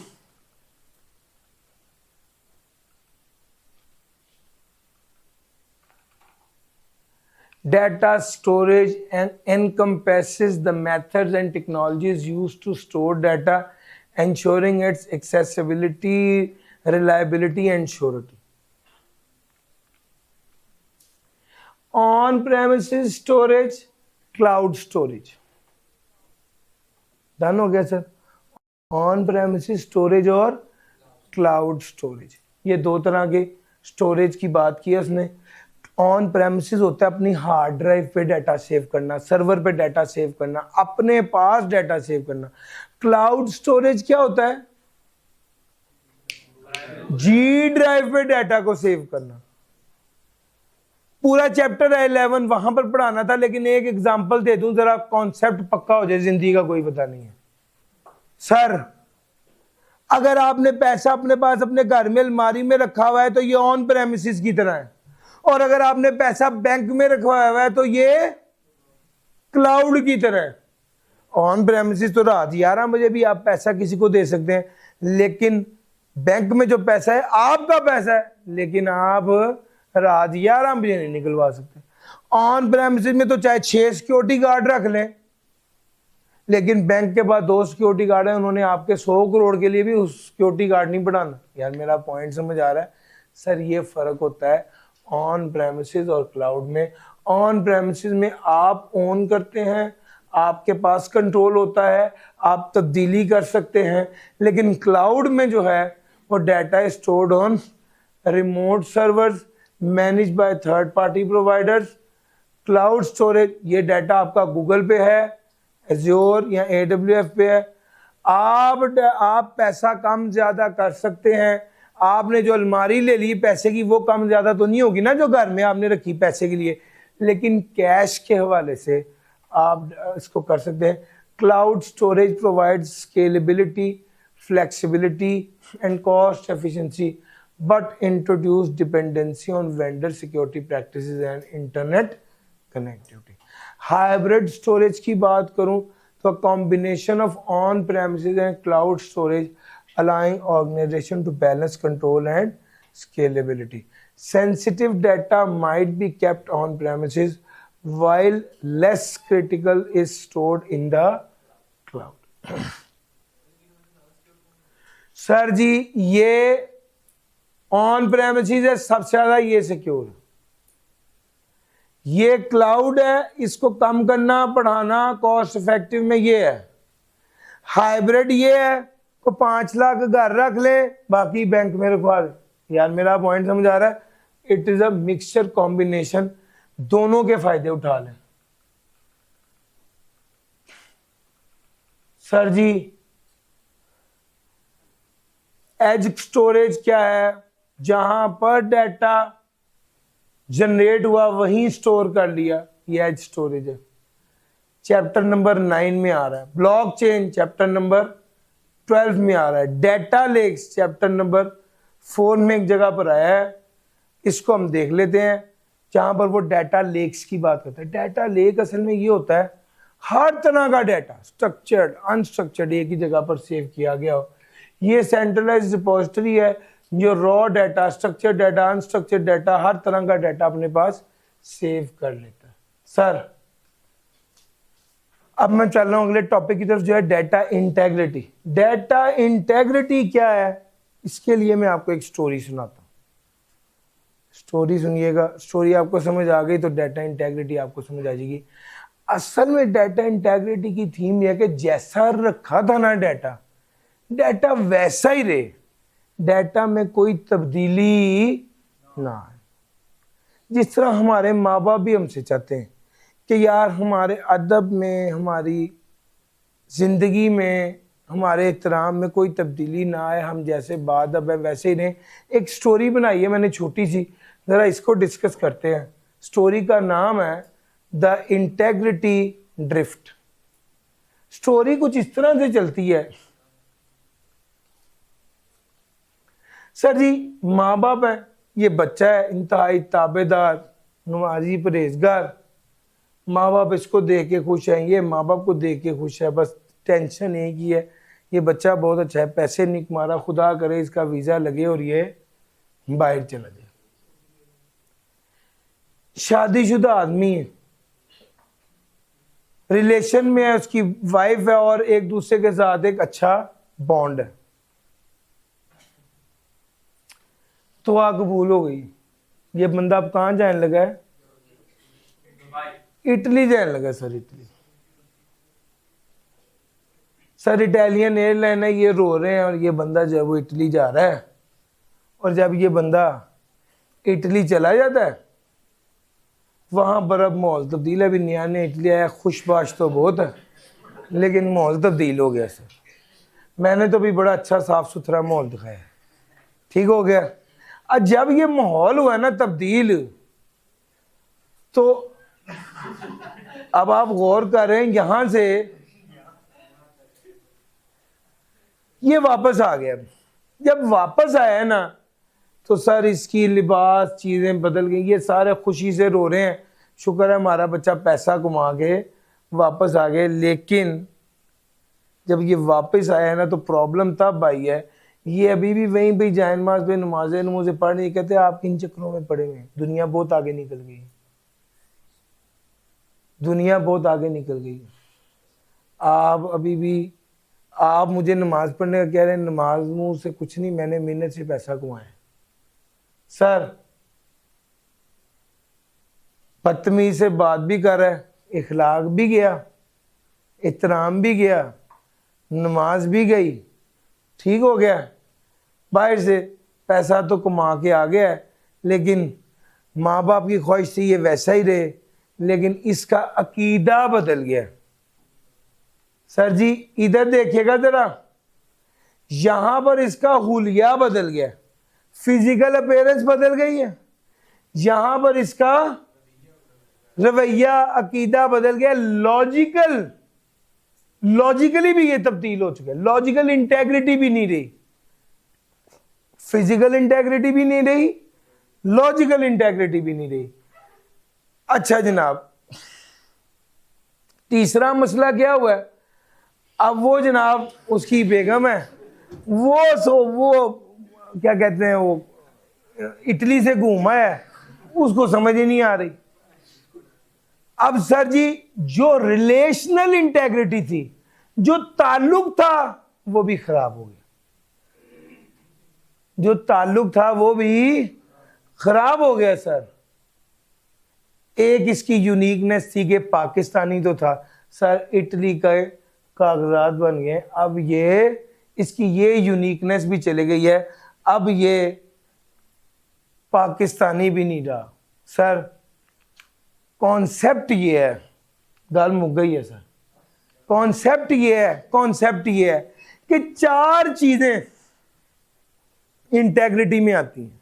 data storage and encompasses the methods and technologies used to store data, ensuring its accessibility, reliability and surety. On-premises storage, cloud storage. Done हो गया सर? ऑन प्रेमिसेस स्टोरेज और cloud storage, ये 2 तरह के storage की बात की है उसने। ऑन प्रेमिसेस होता है अपनी हार्ड ड्राइव पे डाटा सेव करना, सर्वर पे डाटा सेव करना, अपने पास डाटा सेव करना। क्लाउड स्टोरेज क्या होता है? जी ड्राइव पे डाटा को सेव करना। पूरा चैप्टर 11 वहां पर पढ़ाना था, लेकिन एक एग्जांपल दे दूं जरा कॉन्सेप्ट पक्का हो जाए, जिंदगी का कोई पता नहीं है। सर अगर आपने पैसा अपने पास अपने घर में अलमारी में रखा हुआ है तो ये ऑन प्रेमिसेस की तरह है, और अगर आपने पैसा बैंक में रखवाया हुआ है तो ये क्लाउड की तरह है। ऑन प्रेमिसेस तो रात 11 बजे भी आप पैसा किसी को दे सकते हैं, लेकिन बैंक में जो पैसा है आपका पैसा है, लेकिन आप रात 11 बजे नहीं निकलवा सकते। ऑन प्रेमिसेस में तो चाहे 6 सिक्योरिटी गार्ड रख लें, लेकिन बैंक के पास 2 सिक्योरिटी गार्ड है, उन्होंने आपके 100 करोड़ के लिए भी उस सिक्योरिटी गार्ड नहीं बढ़ाना। यार मेरा पॉइंट समझ आ रहा है? सर ये फर्क होता है ऑन प्रेमिसेस और क्लाउड में। ऑन प्रेमिसेस में आप ओन करते हैं, आपके पास कंट्रोल होता है, आप तब्दीली कर सकते हैं, लेकिन क्लाउड में जो है वो data stored on remote servers, manage by third party providers. Cloud storage, ये डाटा आपका गूगल पे है, एज्योर या AWS पे है। आप पैसा कम ज्यादा कर सकते हैं। आपने जो अलमारी ले ली पैसे की, वो कम ज्यादा तो नहीं होगी ना जो घर में आपने रखी पैसे के लिए, लेकिन कैश के हवाले से आप इसको कर सकते हैं। Cloud storage provides scalability, flexibility and cost efficiency, but introduce dependency on vendor security practices and internet connectivity. Hybrid storage की बात करूं तो combination of on premises and cloud storage allowing organization to balance control and scalability. Sensitive data might be kept on premises while less critical is stored in the cloud. Sir ji ये on premises है, सबसे ज्यादा ये secure, ये cloud है, इसको कम करना बढ़ाना कॉस्ट इफेक्टिव में ये है। हाइब्रिड ये है तो 5 लाख घर रख ले, बाकी बैंक में रखवा दे। यार मेरा पॉइंट समझ आ रहा है? It is a mixture combination, दोनों के फायदे उठा लें। सर जी एज स्टोरेज क्या है? जहां पर डाटा जनरेट हुआ वहीं स्टोर कर लिया, ये एज स्टोरेज है। चैप्टर नंबर 9 में आ रहा है। ब्लॉकचेन चैप्टर नंबर 12 में आ रहा है। डेटा लेक्स चैप्टर नंबर 4 में एक जगह पर आया है, इसको हम देख लेते हैं, जहां पर वो डेटा लेक्स की बात करता है। डेटा लेक असल में ये होता है हर तरह का डाटा, स्ट्रक्चर्ड अनस्ट्रक्चर्ड, एक ही जगह पर सेव किया गया हो। ये सेंट्रलाइज्ड रिपोजिटरी है जो raw data, structured data, unstructured data, हर तरह का डाटा अपने पास सेव कर लेता है। सर अब मैं चल रहा हूं अगले टॉपिक की तरफ, जो है डाटा इंटेग्रिटी। डाटा इंटेग्रिटी क्या है, इसके लिए मैं आपको एक स्टोरी सुनाता हूं। स्टोरी सुनिएगा, स्टोरी आपको समझ आ गई तो डाटा इंटेग्रिटी आपको समझ आ जाएगी। असल में डाटा इंटेग्रिटी की थीम यह है कि जैसा रखा था ना डाटा, डाटा वैसा ही रहे, डाटा में कोई तब्दीली ना आए। जिस तरह हमारे माँ बाप भी हमसे चाहते हैं कि यार हमारे अदब में, हमारी ज़िंदगी में, हमारे एहतराम में कोई तब्दीली ना आए, हम जैसे बादब है वैसे ही रहें। एक स्टोरी बनाई है मैंने छोटी सी, ज़रा इसको डिस्कस करते हैं। स्टोरी का नाम है द इंटेग्रिटी ड्रिफ्ट। स्टोरी कुछ इस तरह से चलती है। सर जी माँ बाप है, ये बच्चा है इंतहाई ताबेदार, नमाजी, परहेजगार। माँ बाप इसको देख के खुश है, ये माँ बाप को देख के खुश है। बस टेंशन एक ही है, ये बच्चा बहुत अच्छा है, पैसे नहीं कमा रहा, खुदा करे इसका वीज़ा लगे और ये बाहर चला जाए। शादीशुदा आदमी है, रिलेशन में है, उसकी वाइफ है और एक दूसरे के साथ एक अच्छा बॉन्ड है। तो आ कबूल हो गई। ये बंदा अब कहाँ जाने लगा है? इटली जाने लगा। Sir Italy, sir Italian airline है, ये रो रहे हैं और ये बंदा जो है वो इटली जा रहा है। और जब ये बंदा इटली चला जाता है, वहाँ पर अब माहौल तब्दील है। अभी नया नया इटली आया, खुशबाश तो बहुत है लेकिन माहौल तब्दील हो गया। सर मैंने तो भी बड़ा अच्छा साफ सुथरा माहौल दिखाया, ठीक हो गया। और जब ये माहौल हुआ ना तब्दील, तो अब आप गौर कर रहे हैं, यहां से ये वापस आ गया। जब वापस आया ना तो सर इसकी लिबास, चीजें बदल गई। ये सारे खुशी से रो रहे हैं, शुक्र है हमारा बच्चा पैसा कमा के वापस आ गए। लेकिन जब ये वापस आया ना तो प्रॉब्लम तब आई है, ये अभी भी वहीं पे जायनमाज पे नमाजें पढ़ नहीं, कहते आप किन चक्रों में पड़े हुए हैं, दुनिया बहुत आगे निकल गई, दुनिया बहुत आगे निकल गई। आप अभी भी, आप मुझे नमाज पढ़ने का कह रहे हैं, नमाज मुंह से कुछ नहीं, मैंने मेहनत से पैसा कमाया। सर बदतमीज से बात भी कर रहा है, इखलाक भी गया, एहतराम भी गया, नमाज भी गई, ठीक हो गया। बाहर से पैसा तो कमा के आ गया है, लेकिन माँ बाप की ख्वाहिश थी ये वैसा ही रहे, लेकिन इसका अकीदा बदल गया। सर जी इधर देखिएगा जरा, यहां पर इसका हुलिया बदल गया, फिजिकल अपीयरेंस बदल गई है, यहां पर इसका रवैया अकीदा बदल गया, लॉजिकली भी ये तब्दील हो चुका है, लॉजिकल इंटेग्रिटी भी नहीं रही, फिजिकल इंटेग्रिटी भी नहीं रही, लॉजिकल इंटेग्रिटी भी नहीं रही। अच्छा जनाब, तीसरा मसला क्या हुआ है, अब वो जनाब उसकी बेगम है, वो क्या कहते हैं, वो इटली से घूमा है, उसको समझ ही नहीं आ रही। अब सर जी जो रिलेशनल इंटेग्रिटी थी, जो ताल्लुक था, वो भी खराब हो गया, जो ताल्लुक था वो भी खराब हो गया सर। एक इसकी यूनिकनेस थी कि पाकिस्तानी तो था सर, इटली का कागजात बन गए, अब ये इसकी ये यूनिकनेस भी चली गई है, अब ये पाकिस्तानी भी नहीं रहा सर। कॉन्सेप्ट ये है, गल मुक गई है सर, कॉन्सेप्ट ये है कि चार चीजें इंटेग्रिटी में आती हैं,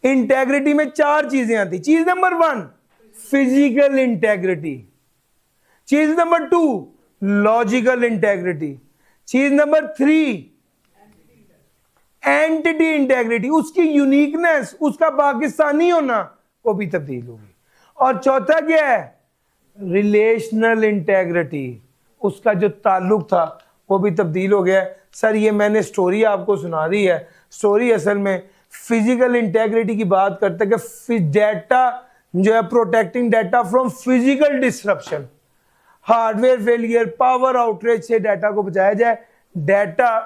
इंटेग्रिटी में चार चीजें आती। चीज नंबर 1 फिजिकल इंटेग्रिटी, चीज नंबर 2 लॉजिकल इंटेग्रिटी, चीज नंबर 3 एंटिटी इंटेग्रिटी, उसकी यूनिकनेस, उसका पाकिस्तानी होना वो भी तब्दील होगी। और चौथा क्या है, रिलेशनल इंटेग्रिटी, उसका जो ताल्लुक था वो भी तब्दील हो गया। सर ये मैंने स्टोरी आपको सुना दी है, स्टोरी असल में फिजिकल इंटेग्रिटी की बात करते हैं कि डेटा जो है, protecting data from physical disruption, hardware failure, power outrage से डेटा को बचाया जाए, डेटा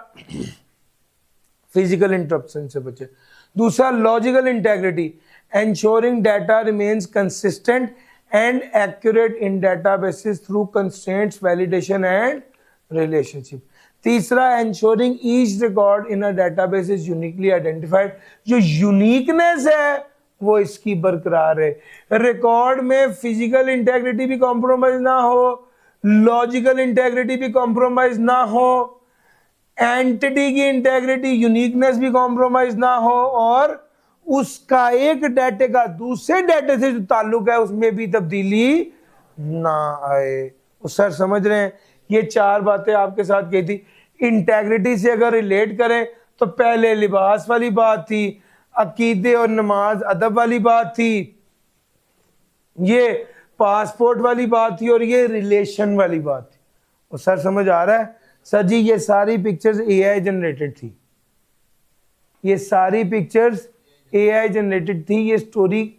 फिजिकल इंटरप्शन से बचे। दूसरा logical integrity, ensuring data remains consistent and accurate in databases through constraints, validation and relationship. तीसरा ensuring each record in a database is uniquely identified, जो uniqueness है वो इसकी बरकरार है, रिकॉर्ड में फिजिकल इंटेग्रिटी भी कॉम्प्रोमाइज ना हो, लॉजिकल इंटेग्रिटी भी कॉम्प्रोमाइज ना हो, एंटिटी की इंटेग्रिटी यूनिकनेस भी कॉम्प्रोमाइज ना हो, और उसका एक डाटे का दूसरे डाटे से जो ताल्लुक है उसमें भी तब्दीली ना आए। तो सर समझ रहे हैं, ये चार बातें आपके साथ कही थी। इंटेग्रिटी से अगर रिलेट करें तो पहले लिबास वाली बात थी, अकीदे और नमाज अदब वाली बात थी, ये पासपोर्ट वाली बात थी, और ये रिलेशन वाली बात थी। और सर समझ आ रहा है? सर जी ये सारी पिक्चर्स एआई जनरेटेड थी, ये सारी पिक्चर्स एआई जनरेटेड थी, ये स्टोरी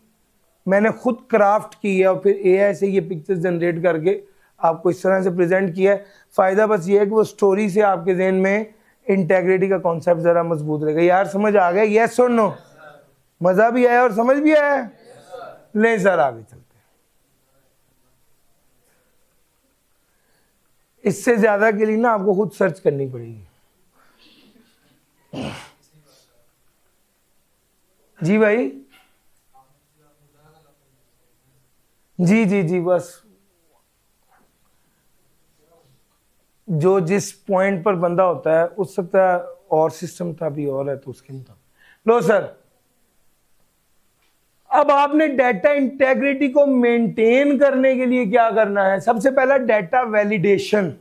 मैंने खुद क्राफ्ट की है और फिर एआई से ये पिक्चर्स जनरेट करके आपको इस तरह से प्रेजेंट किया है। फ़ायदा बस ये है कि वो स्टोरी से आपके जहन में इंटेग्रिटी का कॉन्सेप्ट ज़रा मजबूत रहेगा। यार समझ आ गया? यस और नो? मज़ा भी आया और समझ भी आया? ले सर आगे चलते हैं। इससे ज़्यादा के लिए ना आपको खुद सर्च करनी पड़ेगी। जी भाई, जी जी जी, बस जो जिस पॉइंट पर बंदा होता है उस सकता है और सिस्टम था भी और है तो उसके मुताबिक। लो सर, अब आपने डाटा इंटेग्रिटी को मेंटेन करने के लिए क्या करना है? सबसे पहला डाटा वैलिडेशन।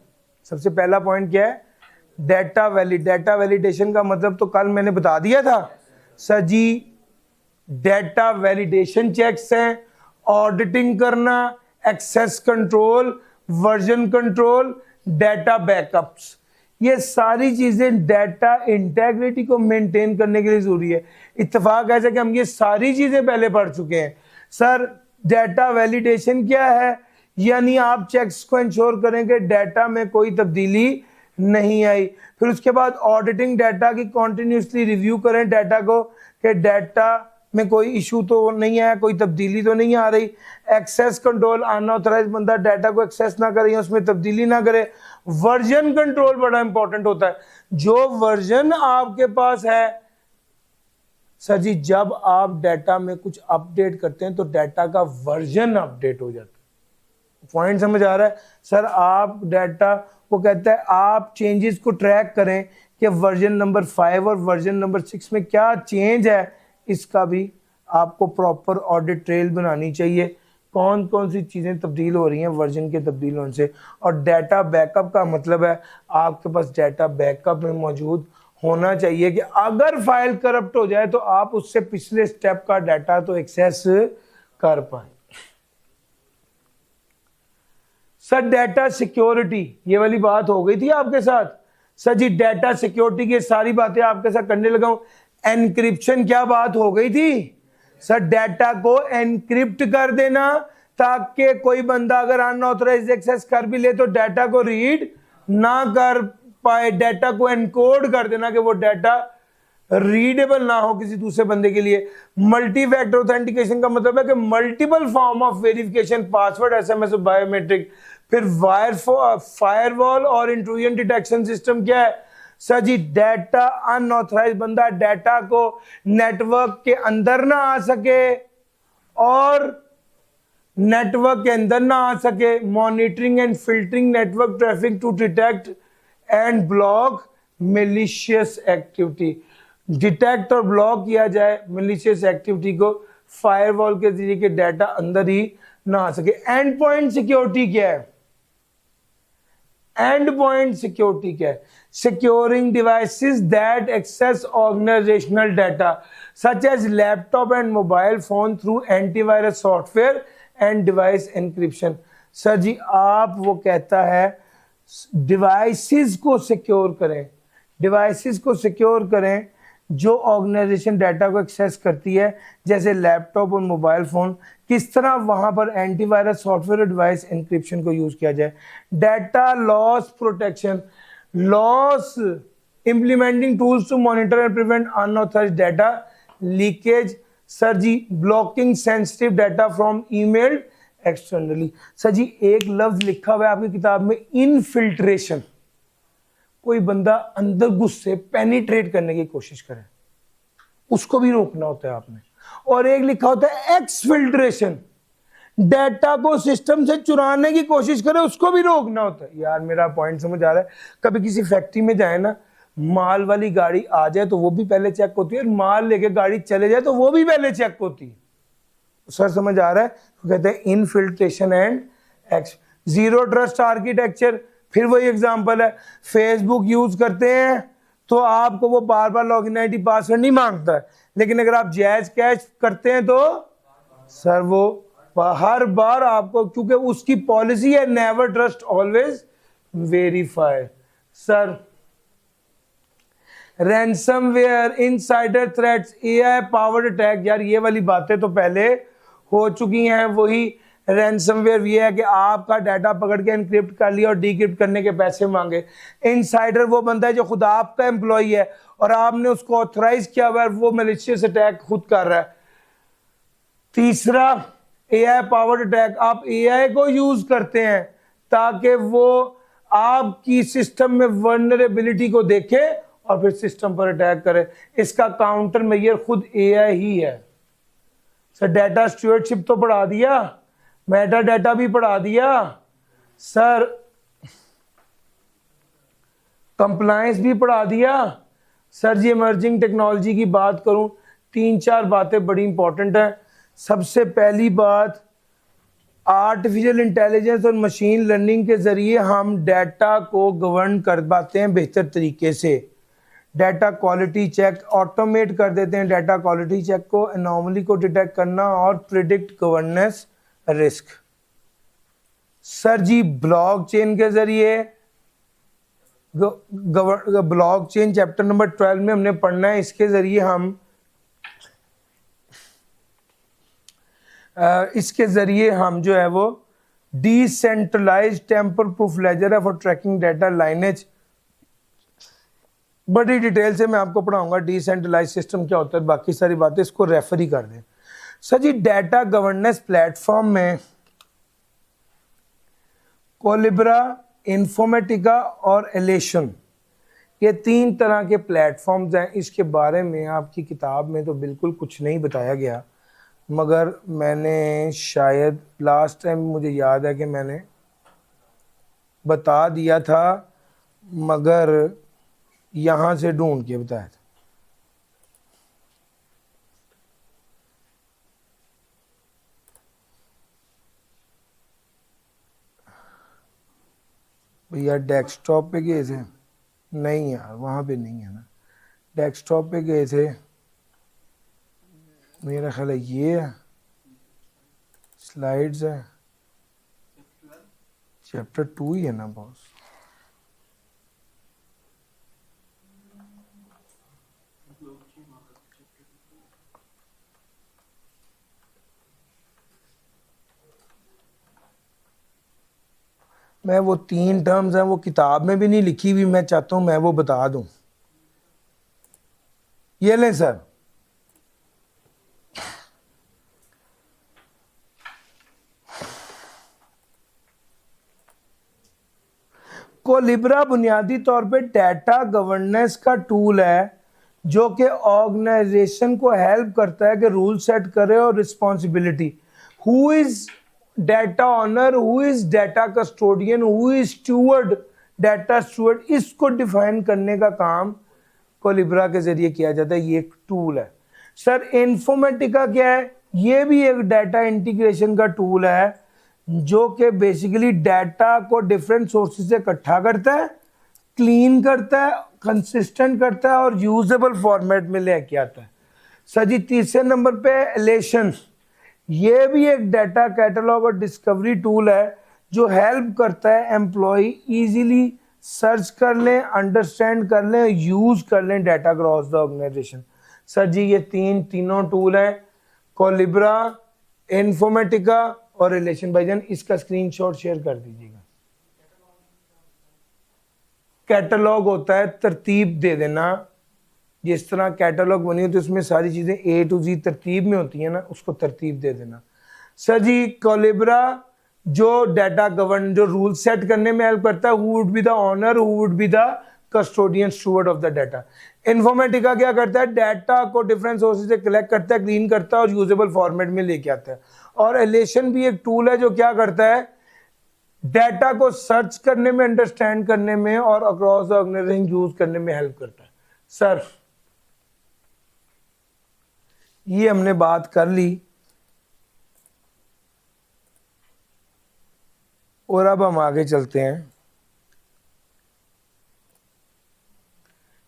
सबसे पहला पॉइंट क्या है? डाटा वैलिडेशन का मतलब तो कल मैंने बता दिया था sir ji. Data validation checks हैं, ऑडिटिंग करना, access control, version control, data backups, ये सारी चीजें डाटा इंटेग्रिटी को मेंटेन करने के लिए जरूरी है। इत्तेफाक ऐसा कि हम ये सारी चीजें पहले पढ़ चुके हैं। सर डाटा वैलिडेशन क्या है? यानी आप चेक्स को इंश्योर करें कि डाटा में कोई तब्दीली नहीं आई। फिर उसके बाद ऑडिटिंग डाटा की कॉन्टिन्यूसली रिव्यू करें डाटा को कि डाटा में कोई इशू तो नहीं है, कोई तब्दीली तो नहीं आ रही। एक्सेस कंट्रोल, अनऑथराइज्ड बंदा डाटा को एक्सेस ना करे, उसमें तब्दीली ना करे। वर्जन कंट्रोल बड़ा इंपॉर्टेंट होता है। जो वर्जन आपके पास है सर जी जब आप डाटा में कुछ अपडेट करते हैं तो डाटा का वर्जन अपडेट हो जाता है। पॉइंट समझ आ रहा है? सर आप डाटा को कहता है आप चेंजेस को ट्रैक करें कि वर्जन नंबर 5 और वर्जन नंबर 6 में क्या चेंज है, इसका भी आपको प्रॉपर ऑडिट ट्रेल बनानी चाहिए, कौन कौन सी चीज़ें तब्दील हो रही हैं वर्जन के तब्दील होने से। और डाटा बैकअप का मतलब है आपके पास डाटा बैकअप में मौजूद होना चाहिए कि अगर फाइल करप्ट हो जाए तो आप उससे पिछले स्टेप का डाटा तो एक्सेस कर पाए। सर डाटा सिक्योरिटी, ये वाली बात हो गई थी आपके साथ। सर जी डाटा सिक्योरिटी की सारी बातें आपके साथ करने लगा हूं। एनक्रिप्शन क्या बात हो गई थी? सर डाटा को एनक्रिप्ट कर देना ताकि कोई बंदा अगर अनऑथराइज्ड एक्सेस कर भी ले तो डाटा को रीड ना कर पाए। डाटा को एनकोड कर देना कि वो डाटा रीडेबल ना हो किसी दूसरे बंदे के लिए। मल्टी फैक्टर ऑथेंटिकेशन का मतलब है कि multiple form of verification, password, SMS, biometric. फिर फायरवॉल और इंट्रूजन डिटेक्शन सिस्टम क्या है? सर जी डाटा अनऑथराइज्ड बंदा डाटा को नेटवर्क के अंदर ना आ सके और नेटवर्क के अंदर ना आ सके। Monitoring and filtering network traffic to detect and block malicious activity. Detect और ब्लॉक किया जाए मिलिशियस एक्टिविटी को फायरवॉल के जरिए के डाटा अंदर ही ना आ सके। एंड पॉइंट सिक्योरिटी क्या है? एंड पॉइंट सिक्योरिटी क्या है? Securing devices that access organisational data such as laptop and mobile phone through antivirus software and device encryption. Sir ji आप वो कहता है डिवाइसेस को सिक्योर करें, डिवाइसेस को सिक्योर करें जो ऑर्गेनाइजेशन डाटा को एक्सेस करती है, जैसे लैपटॉप और मोबाइल फ़ोन। किस तरह वहाँ पर एंटीवायरस सॉफ्टवेयर और डिवाइस एनक्रिप्शन को यूज़ किया जाए। Data loss protection, loss implementing tools to monitor and prevent unauthorised data leakage. Sir ji blocking sensitive data from email externally. Sir ji एक लफ्ज लिखा हुआ है आपकी किताब में, इनफिल्ट्रेशन। कोई बंदा अंदर घुस से पेनिट्रेट करने की कोशिश करे उसको भी रोकना होता है आपने। और एक लिखा होता है एक्सफिल्ट्रेशन, डाटा को सिस्टम से चुराने की कोशिश करे उसको भी रोकना होता है। यार मेरा पॉइंट समझ आ रहा है? कभी किसी फैक्ट्री में जाए ना, माल वाली गाड़ी आ जाए तो वो भी पहले चेक होती है, और माल लेके गाड़ी चले जाए तो वो भी पहले चेक होती है। सर समझ आ रहा है? तो कहते हैं infiltration and x. Zero trust architecture, फिर वही एग्जांपल है। फेसबुक यूज करते हैं तो आपको वो बार बार लॉगिन आईडी पासवर्ड नहीं मांगता है, लेकिन अगर आप जैज कैश करते हैं तो सर वो हर बार आपको, क्योंकि उसकी पॉलिसी है never trust always verify. Sir ransomware, insider threats, AI powered attack, यार ये वाली बातें तो पहले हो चुकी हैं। वही रैंसमवेयर ये है कि आपका डाटा पकड़ के एनक्रिप्ट कर लिया और डीक्रिप्ट करने के पैसे मांगे। इनसाइडर वो बंदा है जो खुद आपका एम्प्लॉई है और आपने उसको ऑथराइज किया हुआ है, वो मैलिशियस अटैक खुद कर रहा है। तीसरा एआई पावर्ड अटैक, आप एआई को यूज करते हैं ताकि वो आपकी सिस्टम में वल्नरेबिलिटी को देखे और फिर सिस्टम पर अटैक करे। इसका काउंटर मेजर खुद एआई ही है। सर डाटा स्टूवर्डशिप तो पढ़ा दिया, मेटा डाटा भी पढ़ा दिया, सर कंप्लायंस भी पढ़ा दिया। सर जी इमर्जिंग टेक्नोलॉजी की बात करूं, 3-4 बातें बड़ी इंपॉर्टेंट है। सबसे पहली बात, आर्टिफिशियल इंटेलिजेंस और मशीन लर्निंग के जरिए हम डाटा को गवर्न कर पाते हैं बेहतर तरीके से। डाटा क्वालिटी चेक ऑटोमेट कर देते हैं, डाटा क्वालिटी चेक को, एनोमली को डिटेक्ट करना और प्रिडिक्ट गवर्नेंस रिस्क। सर जी ब्लॉकचेन के जरिए, ब्लॉकचेन चैप्टर नंबर 12 में हमने पढ़ना है, इसके जरिए हम जो है वो डिसेंट्रलाइज्ड टेम्पर प्रूफ लेजर है फॉर ट्रैकिंग डाटा लाइनेज। बड़ी डिटेल से मैं आपको पढ़ाऊंगा डिसेंट्रलाइज्ड सिस्टम क्या होता है, बाकी सारी बातें इसको रेफर ही कर दें। Sir ji data governance platform में कोलिब्रा, इन्फॉर्मेटिका और एलेशन, ये 3 तरह के प्लेटफॉर्म्स हैं। इसके बारे में आपकी किताब में तो बिल्कुल कुछ नहीं बताया गया, मगर मैंने शायद लास्ट टाइम मुझे याद है कि मैंने बता दिया था, मगर यहाँ से ढूंढ के बताया था। भैया डेस्कटॉप पे गए थे? नहीं यार, वहाँ पे नहीं है ना। डेस्कटॉप पे गए थे, मेरा ख्याल है ये है, स्लाइड्स है, चैप्टर 2 ही है ना बॉस। मैं वो 3 टर्म्स हैं वो किताब में भी नहीं लिखी हुई, मैं चाहता हूं मैं वो बता दूं। ये लें सर, कोलिब्रा बुनियादी तौर पे डाटा गवर्नेंस का टूल है जो कि ऑर्गेनाइजेशन को हेल्प करता है कि रूल सेट करे और responsibility, who is data owner, who is data custodian, who is steward, data steward, इसको डिफाइन करने का काम कोलिब्रा के जरिए किया जाता है। ये एक टूल है सर। इन्फॉर्मेटिका क्या है? ये भी एक डाटा इंटीग्रेशन का टूल है जो कि बेसिकली डाटा को डिफरेंट सोर्सेज से इकट्ठा करता है, क्लीन करता है, कंसिस्टेंट करता है और यूजेबल फॉर्मेट में लेके आता है। सर जी तीसरे नंबर पे एलेशन, ये भी एक डाटा कैटलॉग और डिस्कवरी टूल है जो हेल्प करता है एम्प्लॉय इजीली सर्च कर लें, अंडरस्टैंड कर लें, यूज कर लें data across the organisation. Sir ji ये तीनों टूल है, कोलिब्रा, इन्फॉर्मेटिका और रिलेशन। भाईजान इसका स्क्रीनशॉट शेयर कर दीजिएगा। कैटलॉग होता है तरतीब दे देना, जिस तरह कैटलॉग बनी होती है उसमें सारी चीजें ए टू जी तरतीब में होती है ना, उसको तरतीब दे देना। सर जी कोलिब्रा जो डाटा गवर्न, जो रूल सेट करने में हेल्प करता है, who would be the owner, who would be the custodian steward of the data. Informatica क्या करता है? डाटा को डिफरेंट सोर्सेज से कलेक्ट करता है, क्लीन करता है और यूजेबल फॉर्मेट में लेके आता है। और एलेशन भी एक टूल है जो क्या करता है? डाटा को सर्च करने में, अंडरस्टैंड करने में और अक्रॉस द ऑर्गेनाइजेशन यूज करने में हेल्प करता है। सर ये हमने बात कर ली और अब हम आगे चलते हैं।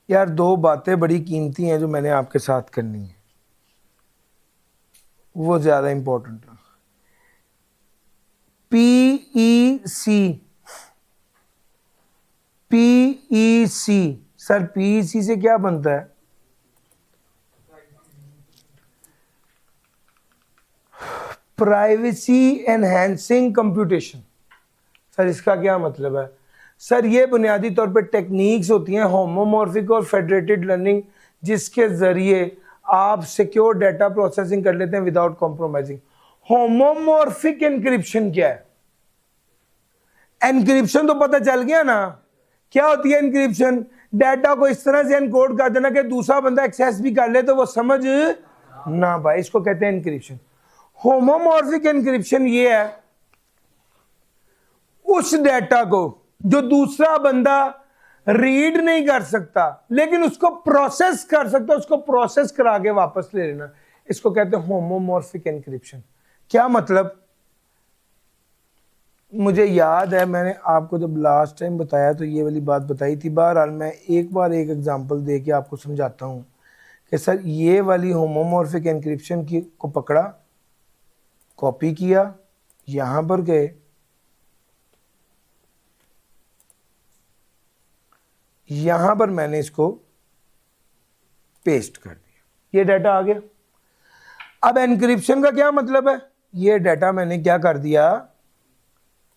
यार 2 बातें बड़ी कीमती हैं जो मैंने आपके साथ करनी है, वो ज्यादा इंपॉर्टेंट है। पीईसी, पीईसी सर, पीईसी से क्या बनता है? Privacy enhancing computation. सर इसका क्या मतलब है? सर ये बुनियादी तौर पे टेक्निक्स होती हैं होमोमॉर्फिक और फेडरेटेड लर्निंग, जिसके जरिए आप सिक्योर डाटा प्रोसेसिंग कर लेते हैं विदाउट कॉम्प्रोमाइजिंग। होमोमॉर्फिक एनक्रिप्शन क्या है? एनक्रिप्शन तो पता चल गया ना, क्या होती है एनक्रिप्शन? डाटा को इस तरह से एनकोड कर देना कि दूसरा बंदा एक्सेस भी कर ले तो वो समझ ना पाए, इसको कहते हैं एनक्रिप्शन। होमोमॉर्फिक एनक्रिप्शन ये है उस डाटा को जो दूसरा बंदा रीड नहीं कर सकता लेकिन उसको प्रोसेस कर सकता, उसको प्रोसेस करा के वापस ले लेना, इसको कहते हैं होमोमॉर्फिक एनक्रिप्शन। क्या मतलब? मुझे याद है मैंने आपको जब लास्ट टाइम बताया तो ये वाली बात बताई थी। बहरहाल मैं एक बार एक एग्जांपल दे के आपको समझाता हूँ कि सर ये वाली होमोमॉर्फिक एनक्रिप्शन की को पकड़ा, कॉपी किया, यहां पर गए, यहां पर मैंने इसको पेस्ट कर दिया, ये डाटा आ गया। अब एनक्रिप्शन का क्या मतलब है? ये डाटा मैंने क्या कर दिया?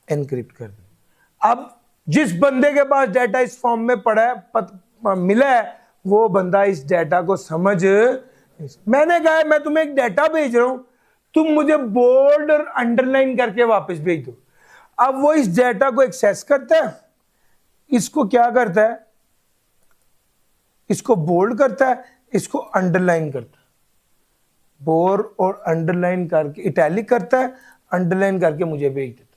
एनक्रिप्ट कर दिया। अब जिस बंदे के पास डाटा इस फॉर्म में पड़ा है, मिला है, वो बंदा इस डाटा को समझ, मैंने कहा मैं तुम्हें एक डाटा भेज रहा हूं, तुम मुझे बोल्ड और अंडरलाइन करके वापस भेज दो। अब वो इस डाटा को एक्सेस करता है, इसको क्या करता है? इसको बोल्ड करता है, इसको अंडरलाइन करता है, बोर और अंडरलाइन करके इटैलिक करता है, अंडरलाइन करके मुझे भेज देता है।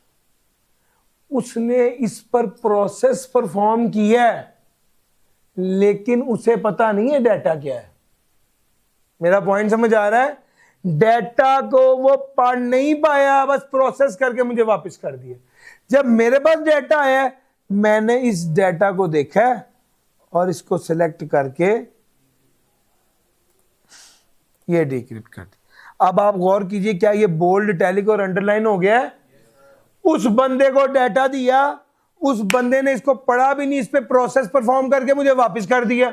उसने इस पर प्रोसेस परफॉर्म किया है, लेकिन उसे पता नहीं है डाटा क्या है। मेरा पॉइंट समझ आ रहा है? डाटा को वो पढ़ नहीं पाया, बस प्रोसेस करके मुझे वापस कर दिया। जब मेरे पास डाटा आया, मैंने इस डाटा को देखा और इसको सिलेक्ट करके ये डिक्रिप्ट कर दिया। अब आप गौर कीजिए, क्या ये बोल्ड, इटैलिक और अंडरलाइन हो गया है? उस बंदे को डाटा दिया, उस बंदे ने इसको पढ़ा भी नहीं, इस पे प्रोसेस परफॉर्म करके मुझे वापस कर दिया।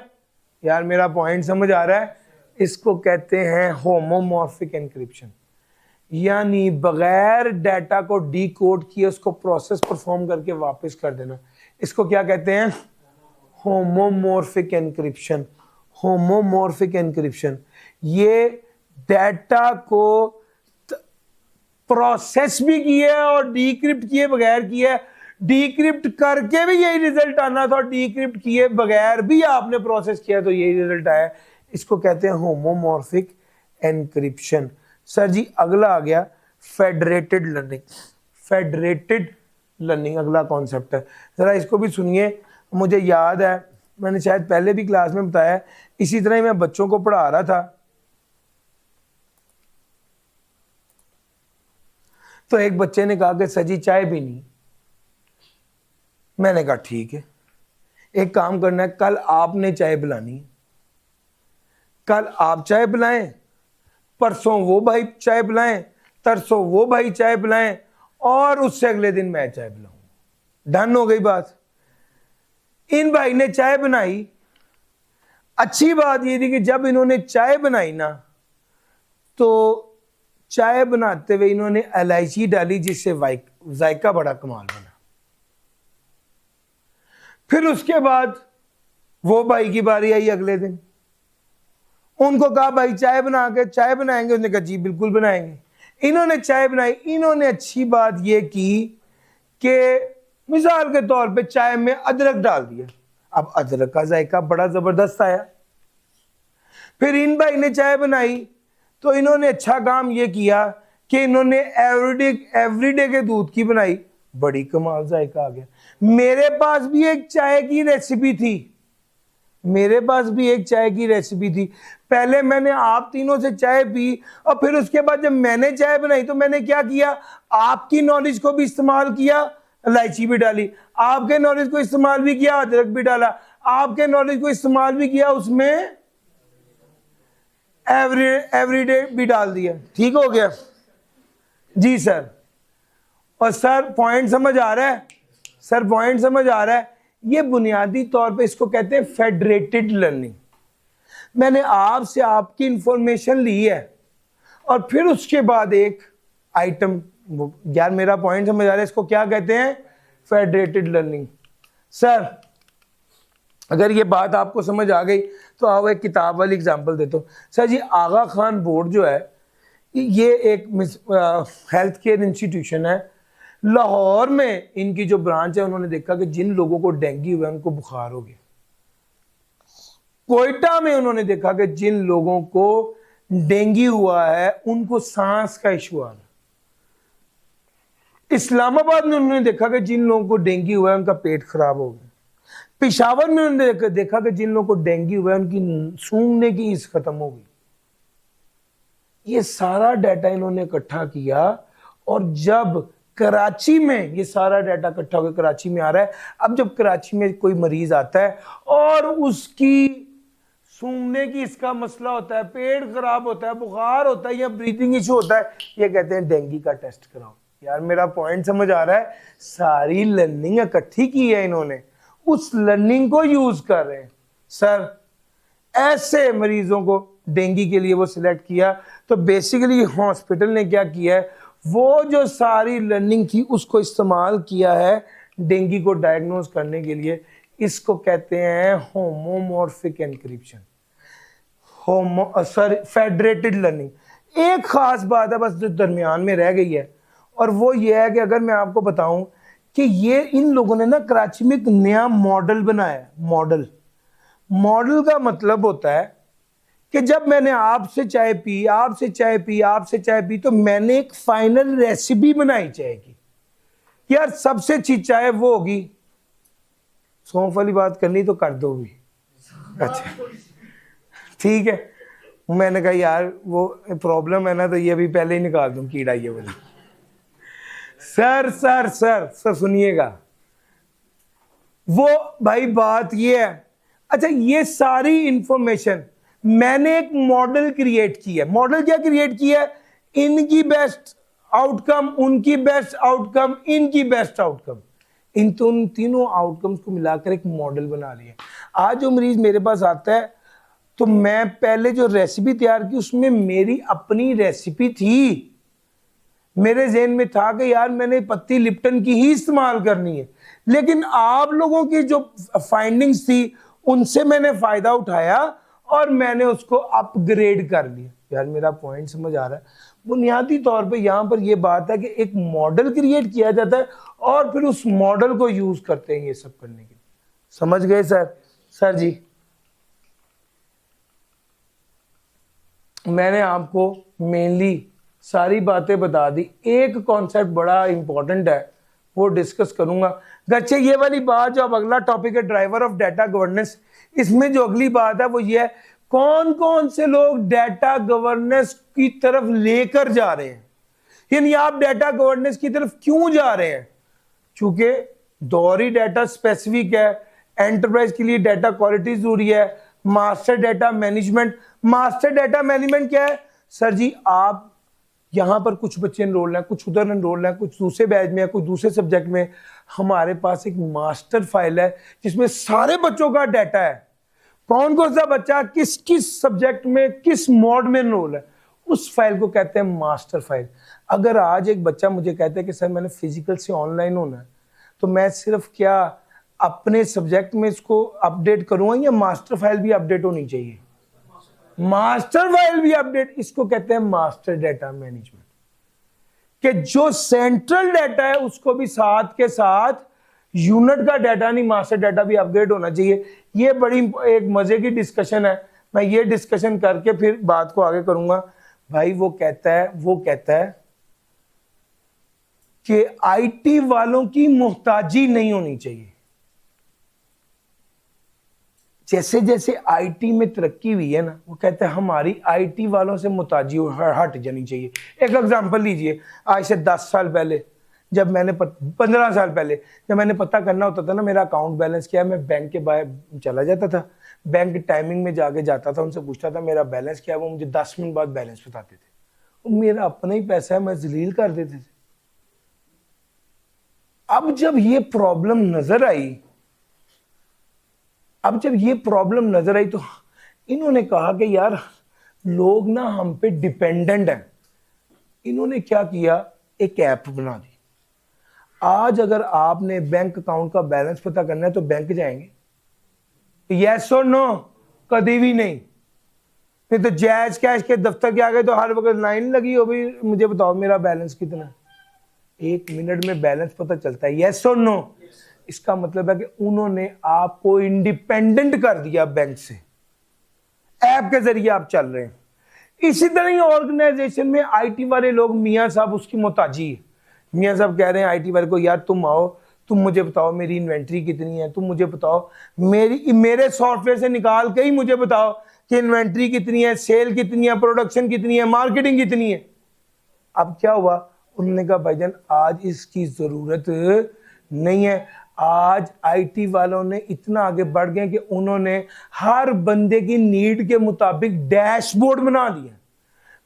यार मेरा पॉइंट समझ आ रहा है? इसको कहते हैं होमोमॉर्फिक एनक्रिप्शन, यानी बगैर डाटा को डीकोड किए उसको प्रोसेस परफॉर्म करके वापस कर देना। इसको क्या कहते हैं? Homomorphic encryption. होमोमॉर्फिक एनक्रिप्शन ये डाटा को प्रोसेस भी किया और डीक्रिप्ट किए बगैर किया। डीक्रिप्ट करके भी यही रिजल्ट आना था, डीक्रिप्ट किए बगैर भी आपने प्रोसेस किया तो यही रिजल्ट आया। इसको कहते हैं होमोमॉर्फिक एनक्रिप्शन। सर जी अगला आ गया फेडरेटेड लर्निंग। फेडरेटेड लर्निंग अगला कॉन्सेप्ट है, जरा इसको भी सुनिए। मुझे याद है, मैंने शायद पहले भी क्लास में बताया, इसी तरह ही मैं बच्चों को पढ़ा रहा था, तो एक बच्चे ने कहा कि सर जी चाय पीनी। मैंने कहा ठीक है, एक काम करना है, कल आपने चाय पिलानी है, कल आप चाय पिलाएं, परसों वो भाई चाय पिलाएं, तरसों वो भाई चाय पिलाएं, और उससे अगले दिन मैं चाय पिलाऊं। डन हो गई बात। इन भाई ने चाय बनाई। अच्छी बात ये थी कि जब इन्होंने चाय बनाई ना, तो चाय बनाते हुए इन्होंने इलायची डाली, जिससे जायका बड़ा कमाल बना। फिर उसके बाद वो भाई की बारी आई अगले दिन, उनको कहा भाई चाय बना के चाय बनाएंगे, उसने कहा जी बिल्कुल बनाएंगे। इन्होंने चाय बनाई। इन्होंने अच्छी बात ये की कि मिसाल के तौर पे चाय में अदरक डाल दिया। अब अदरक का जायका बड़ा जबरदस्त आया। फिर इन भाई ने चाय बनाई, तो इन्होंने अच्छा काम ये किया कि इन्होंने एवरीडे के दूध की बनाई, बड़ी कमाल जायका आ गया। मेरे पास भी एक चाय की रेसिपी थी, मेरे पास भी एक चाय की रेसिपी थी। पहले मैंने आप तीनों से चाय पी, और फिर उसके बाद जब मैंने चाय बनाई तो मैंने क्या किया, आपकी नॉलेज को भी इस्तेमाल किया, इलायची भी डाली, आपके नॉलेज को इस्तेमाल भी किया, अदरक भी डाला, आपके नॉलेज को इस्तेमाल भी किया, उसमें एवरीडे भी डाल दिया। ठीक हो गया जी सर। और सर पॉइंट समझ आ रहा है? सर पॉइंट समझ आ रहा है? ये बुनियादी तौर पे इसको कहते हैं फेडरेटेड लर्निंग। मैंने आपसे आपकी इंफॉर्मेशन ली है और फिर उसके बाद एक आइटम, यार मेरा पॉइंट समझ आ रहा है, इसको क्या कहते हैं? Federated learning. सर अगर ये बात आपको समझ आ गई तो आओ एक किताब वाली एग्जांपल देता हूँ। सर जी आगा खान बोर्ड जो है, ये एक हेल्थ केयर इंस्टीट्यूशन है लाहौर में। इनकी जो ब्रांच है, उन्होंने देखा कि जिन लोगों को डेंगू हुआ है उनको बुखार हो गया। कोयटा में उन्होंने देखा कि जिन लोगों को डेंगू हुआ है उनको सांस का इशू आ रहा है। इस्लामाबाद में उन्होंने देखा कि जिन लोगों को डेंगू हुआ है उनका पेट खराब हो गया। पेशावर में उन्होंने देखा कि जिन लोगों को डेंगू हुआ है उनकी सूंघने की इस खत्म हो गई। ये सारा डाटा इन्होंने इकट्ठा किया, और जब कराची में ये सारा डाटा इकट्ठा होकर कराची में आ रहा है, अब जब कराची में कोई मरीज आता है और उसकी सूंघने की इसका मसला होता है, पेट खराब होता है, बुखार होता है या ब्रीथिंग इशू होता है, ये कहते हैं डेंगू का टेस्ट कराओ। यार मेरा पॉइंट समझ आ रहा है? सारी लर्निंग इकट्ठी की है इन्होंने, उस लर्निंग को यूज कर रहे हैं। सर ऐसे मरीजों को डेंगू के लिए वो सिलेक्ट किया, तो बेसिकली हॉस्पिटल ने क्या किया है, वो जो सारी लर्निंग थी उसको इस्तेमाल किया है डेंगू को डायग्नोज करने के लिए। इसको कहते हैं होमोमॉर्फिक एनक्रिप्शन, फेडरेटेड लर्निंग। एक खास बात है बस जो दरमियान में रह गई है, और वो ये है कि अगर मैं आपको बताऊं कि ये इन लोगों ने ना कराची में एक नया मॉडल बनाया है। मॉडल का मतलब होता है कि जब मैंने आपसे चाय पी, आपसे चाय पी, आपसे चाय पी, तो मैंने एक फाइनल रेसिपी बनाई चाय की, यार सबसे अच्छी चाय वो होगी। सौंफ वाली बात करनी तो कर दो भी, अच्छा ठीक है। मैंने कहा यार वो प्रॉब्लम है ना, तो ये भी पहले ही निकाल दूं कीड़ा ये वाला। सर सर सर सर सुनिएगा, वो भाई बात ये है, अच्छा ये सारी इंफॉर्मेशन मैंने एक मॉडल क्रिएट किया है। मॉडल क्या क्रिएट किया है? इनकी बेस्ट आउटकम, उनकी बेस्ट आउटकम, इनकी बेस्ट आउटकम, इन तीनों आउटकम्स को मिलाकर एक मॉडल बना लिया। आज जो मरीज मेरे पास आता है, तो मैं पहले जो रेसिपी तैयार की उसमें मेरी अपनी रेसिपी थी। मेरे ज़हन में था कि यार मैंने पत्ती लिप्टन की ही इस्तेमाल करनी है, लेकिन आप लोगों की जो फाइंडिंग्स थी उनसे मैंने फायदा उठाया और मैंने उसको अपग्रेड कर लिया। यार मेरा पॉइंट समझ आ रहा है? बुनियादी तौर पे यहाँ पर यह बात है कि एक मॉडल क्रिएट किया जाता है और फिर उस मॉडल को यूज करते हैं ये सब करने के लिए। समझ गए सर? सर जी, मैंने आपको मेनली सारी बातें बता दी। एक कॉन्सेप्ट बड़ा इंपॉर्टेंट है, वो डिस्कस करूंगा। गच्छे ये वाली बात जो अब अगला टॉपिक है ड्राइवर ऑफ डाटा गवर्नेंस, इसमें जो अगली बात है वो ये है, कौन कौन से लोग डाटा गवर्नेंस की तरफ लेकर जा रहे हैं, यानी आप डाटा गवर्नेंस की तरफ क्यों जा रहे हैं? चूंकि दौर ही डाटा स्पेसिफिक है, एंटरप्राइज के लिए डाटा क्वालिटी जरूरी है, master data management. Master data management क्या है? सर जी आप यहाँ पर कुछ बच्चे एनरोल हैं, कुछ उधर एनरोल हैं, कुछ दूसरे बैच में है, कुछ दूसरे सब्जेक्ट में। हमारे पास एक मास्टर फाइल है जिसमें सारे बच्चों का डाटा है, कौन कौन सा बच्चा किस किस सब्जेक्ट में किस मोड में एनरोल है, उस फाइल को कहते हैं मास्टर फाइल। अगर आज एक बच्चा मुझे कहता है कि सर मैंने फिजिकल से ऑनलाइन होना है, तो मैं सिर्फ क्या अपने सब्जेक्ट में इसको अपडेट करूंगा या मास्टर फाइल भी अपडेट होनी चाहिए? मास्टर फाइल भी अपडेट, इसको कहते हैं मास्टर डाटा मैनेजमेंट। कि जो सेंट्रल डाटा है उसको भी साथ के साथ यूनिट का डाटा नहीं, मास्टर डाटा भी अपग्रेड होना चाहिए। ये बड़ी एक मजे की डिस्कशन है, मैं ये डिस्कशन करके फिर बात को आगे करूंगा। भाई वो कहता है कि आईटी वालों की मोहताजी नहीं होनी चाहिए। जैसे जैसे आईटी में तरक्की हुई है ना, वो कहते हैं हमारी आईटी वालों से मुताजी हट जानी चाहिए। एक एग्जांपल लीजिए, आज से 10 साल पहले जब मैंने 15 साल पहले जब मैंने पता करना होता था ना मेरा अकाउंट बैलेंस क्या है, मैं बैंक के बाहर चला जाता था, बैंक टाइमिंग में जाके जाता था, उनसे पूछता था मेरा बैलेंस क्या है, वो मुझे 10 मिनट बाद बैलेंस बताते थे। वो मेरा अपना ही पैसा है, मैं जलील कर देते थे। अब जब ये प्रॉब्लम नजर आई तो इन्होंने कहा कि यार लोग ना हम पे डिपेंडेंट हैं। इन्होंने क्या किया, एक ऐप बना दी। आज अगर आपने बैंक अकाउंट का बैलेंस पता करना है तो बैंक जाएंगे? यस और नो? कभी भी नहीं तो जैज कैश के दफ्तर के आगे तो हर वक्त लाइन लगी हो, भी मुझे बताओ मेरा बैलेंस कितना। 1 मिनट में बैलेंस पता चलता है, यस और नो? इसका मतलब है कि उन्होंने आपको इंडिपेंडेंट कर दिया बैंक से, ऐप के जरिए आप चल रहे हैं। इसी तरह ही ऑर्गेनाइजेशन में आईटी वाले लोग, मियां साहब उसकी मोहताजी है। मियां साहब कह रहे हैं आईटी वाले को, यार तुम आओ, तुम मुझे बताओ मेरी इन्वेंट्री कितनी है, तुम मुझे बताओ मेरे सॉफ्टवेयर से निकाल के ही मुझे बताओ कि इन्वेंट्री कितनी है, सेल कितनी है, प्रोडक्शन कितनी है, मार्केटिंग कितनी है। अब क्या हुआ, उन्होंने कहा भाईजान आज इसकी जरूरत नहीं है। आज आईटी वालों ने इतना आगे बढ़ गए कि उन्होंने हर बंदे की नीड के मुताबिक डैशबोर्ड बना दिया।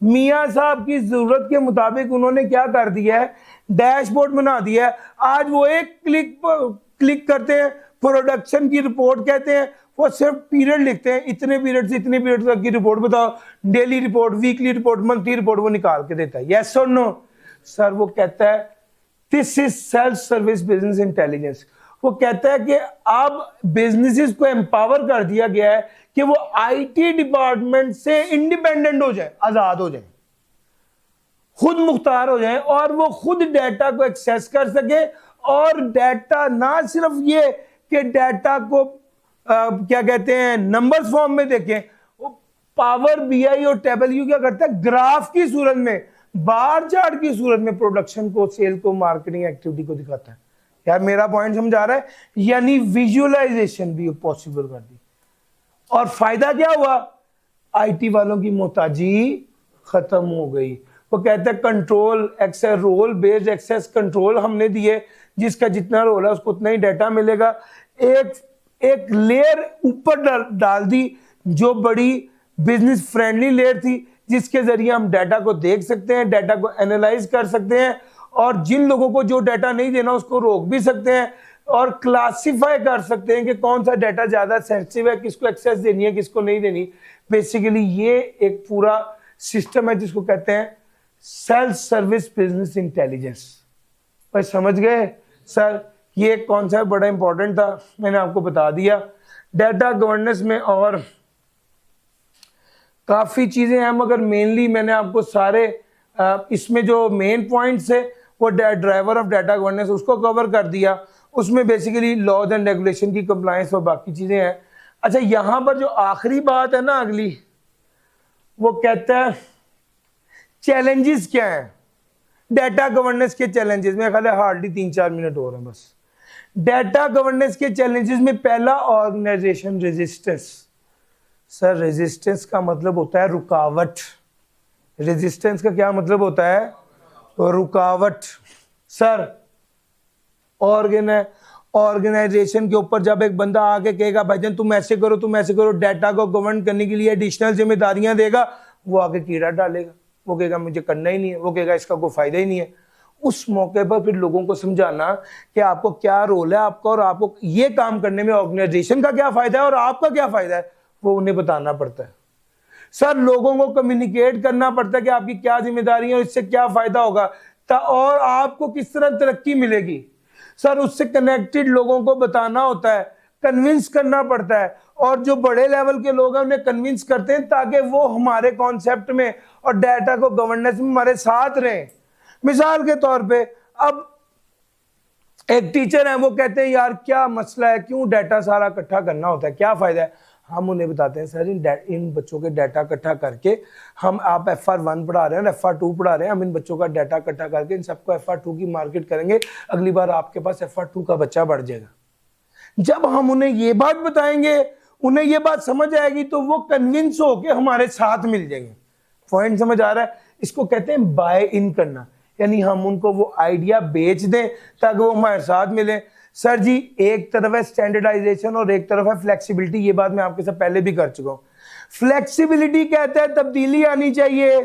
मियां साहब की जरूरत के मुताबिक उन्होंने क्या कर दिया है, डैशबोर्ड बना दिया है। आज वो एक क्लिक करते हैं, प्रोडक्शन की रिपोर्ट कहते हैं, वो सिर्फ पीरियड लिखते हैं, इतने पीरियड से इतने पीरियड तक की रिपोर्ट बताओ, daily report, weekly report, monthly report, वो निकाल के देता है। यस और नो? सर वो कहता है this is self service business intelligence. वो कहता है कि अब बिजनेसेस को एम्पावर कर दिया गया है कि वो आईटी डिपार्टमेंट से इंडिपेंडेंट हो जाए, आजाद हो जाए, खुद मुख्तार हो जाए और वो खुद डाटा को एक्सेस कर सके। और डाटा ना सिर्फ ये कि डाटा को क्या कहते हैं नंबर्स फॉर्म में देखें, पावर बीआई और टेबल यू क्या करता है, ग्राफ की सूरत में, बार चार्ट की सूरत में प्रोडक्शन को, सेल को, मार्केटिंग एक्टिविटी को दिखाता है। यार मेरा पॉइंट समझा रहा है, यानी विजुअलाइजेशन भी पॉसिबल कर दी। और फायदा क्या हुआ, आईटी वालों की मोहताजी खत्म हो गई। वो कहते हैं control access, role based access control हमने दिए, जिसका जितना रोल है उसको उतना ही डाटा मिलेगा। एक लेयर ऊपर डाल दी जो बड़ी बिजनेस फ्रेंडली लेयर थी, जिसके जरिए हम डाटा को देख सकते हैं, डाटा को एनालाइज कर सकते हैं, और जिन लोगों को जो डाटा नहीं देना उसको रोक भी सकते हैं, और क्लासिफाई कर सकते हैं कि कौन सा डाटा ज्यादा सेंसिटिव है, किसको एक्सेस देनी है, किसको नहीं देनी। बेसिकली ये एक पूरा सिस्टम है जिसको कहते हैं सेल्फ सर्विस बिजनेस इंटेलिजेंस। भाई समझ गए सर, ये कॉन्सेप्ट बड़ा इंपॉर्टेंट था, मैंने आपको बता दिया। डाटा गवर्नेंस में और काफी चीजें हैं, मगर मेनली मैंने आपको सारे इसमें जो मेन पॉइंट्स है वो ड्राइवर ऑफ डाटा गवर्नेंस उसको कवर कर दिया। उसमें बेसिकली लॉज एंड रेगुलेशन की कंप्लायंस और बाकी चीजें हैं। अच्छा, यहां पर जो आखिरी बात है ना अगली, वो कहता है चैलेंजेस क्या है डाटा गवर्नेंस के चैलेंजेस में। खाली हार्डली 3-4 मिनट हो रहे हैं बस। डाटा गवर्नेंस के चैलेंजेस में पहला ऑर्गेनाइजेशन रेजिस्टेंस। सर रेजिस्टेंस का मतलब होता है रुकावट। रेजिस्टेंस का क्या मतलब होता है, रुकावट। सर ऑर्गेनाइजेशन के ऊपर जब एक बंदा आके कहेगा भाईजान तुम ऐसे करो, तुम ऐसे करो, डाटा को गवर्न करने के लिए एडिशनल जिम्मेदारियां देगा, वो आके कीड़ा डालेगा, वो कहेगा मुझे करना ही नहीं है, वो कहेगा इसका कोई फायदा ही नहीं है। उस मौके पर फिर लोगों को समझाना कि आपको क्या रोल है आपका, और आपको ये काम करने में ऑर्गेनाइजेशन का क्या फायदा है और आपका क्या फायदा है, वो उन्हें बताना पड़ता है। सर लोगों को कम्युनिकेट करना पड़ता है कि आपकी क्या जिम्मेदारी है और इससे क्या फायदा होगा और आपको किस तरह तरक्की मिलेगी। सर उससे कनेक्टेड लोगों को बताना होता है, कन्विंस करना पड़ता है, और जो बड़े लेवल के लोग हैं उन्हें कन्विंस करते हैं ताकि वो हमारे कॉन्सेप्ट में और डाटा को गवर्नेंस में हमारे साथ रहें। मिसाल के तौर पे अब एक टीचर है, वो कहते हैं यार क्या मसला है, क्यों डाटा सारा इकट्ठा करना होता है, क्या फायदा है। हम उन्हें बताते हैं सर इन बच्चों के डाटा इकट्ठा करके हम, आप FR1 पढ़ा रहे हैं, FR2 पढ़ा रहे हैं, हम इन बच्चों का डाटा इकट्ठा करके इन सबको FR2 की मार्केट करेंगे, अगली बार आपके पास FR2 का बच्चा बढ़ जाएगा। जब हम उन्हें ये बात बताएंगे, उन्हें ये बात समझ आएगी, तो वो कन्विंस होके हमारे साथ मिल जाएंगे। पॉइंट समझ आ रहा है? इसको कहते हैं बाय इन करना, यानी हम उनको वो आइडिया बेच दें ताकि वो हमारे साथ मिले। सर जी एक तरफ है स्टैंडर्डाइजेशन और एक तरफ है फ्लेक्सिबिलिटी, ये बात मैं आपके साथ पहले भी कर चुका हूं। फ्लेक्सिबिलिटी कहता है तब्दीली आनी चाहिए,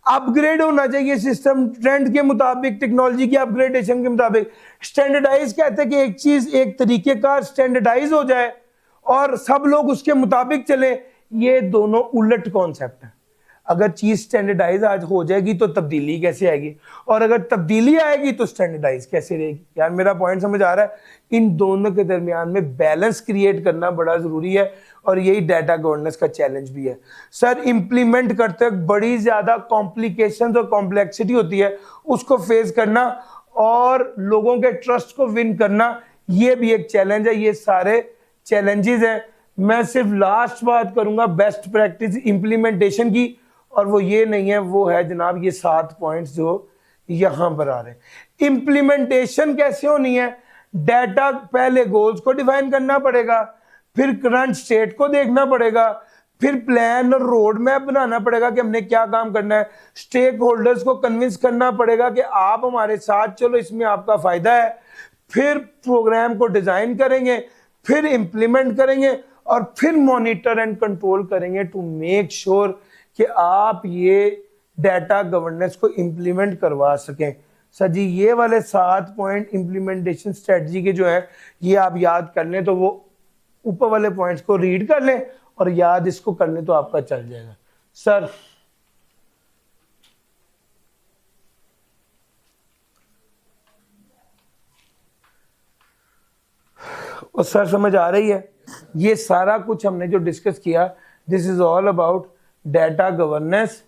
अपग्रेड होना चाहिए सिस्टम ट्रेंड के मुताबिक, टेक्नोलॉजी की अपग्रेडेशन के मुताबिक। स्टैंडर्डाइज कहते हैं कि एक चीज एक तरीके का स्टैंडर्डाइज हो जाए और सब लोग उसके मुताबिक चले। ये दोनों उलट कॉन्सेप्ट है। अगर चीज स्टैंडर्डाइज आज हो जाएगी तो तब्दीली कैसे आएगी, और अगर तब्दीली आएगी तो स्टैंडर्डाइज कैसे रहेगी। यार मेरा पॉइंट समझ आ रहा है? इन दोनों के दरमियान में बैलेंस क्रिएट करना बड़ा जरूरी है, और यही डाटा गवर्नेंस का चैलेंज भी है। सर इंप्लीमेंट करते वक्त बड़ी ज्यादा कॉम्प्लिकेशन और कॉम्प्लेक्सिटी होती है, उसको फेस करना और लोगों के ट्रस्ट को विन करना, ये भी एक चैलेंज है। ये सारे चैलेंजेस हैं। मैं सिर्फ लास्ट बात करूंगा बेस्ट प्रैक्टिस इंप्लीमेंटेशन की, और वो ये नहीं है, वो है जनाब ये 7 पॉइंट्स जो यहां पर आ रहे हैं। इंप्लीमेंटेशन कैसे होनी है? डाटा पहले गोल्स को डिफाइन करना पड़ेगा, फिर करंट स्टेट को देखना पड़ेगा, फिर प्लान और रोड मैप बनाना पड़ेगा कि हमने क्या काम करना है। स्टेक होल्डर्स को कन्विंस करना पड़ेगा कि आप हमारे साथ चलो, इसमें आपका फायदा है। फिर प्रोग्राम को डिजाइन करेंगे, फिर इंप्लीमेंट करेंगे, और फिर मॉनिटर एंड कंट्रोल करेंगे टू मेक श्योर कि आप ये डाटा गवर्नेंस को इंप्लीमेंट करवा सकें। सर जी ये वाले 7 पॉइंट इंप्लीमेंटेशन स्ट्रेटजी के जो है ये आप याद कर लें, तो वो ऊपर वाले पॉइंट्स को रीड कर लें और याद इसको कर लें तो आपका चल जाएगा। सर और सर समझ आ रही है? ये सारा कुछ हमने जो डिस्कस किया, this is all about data governance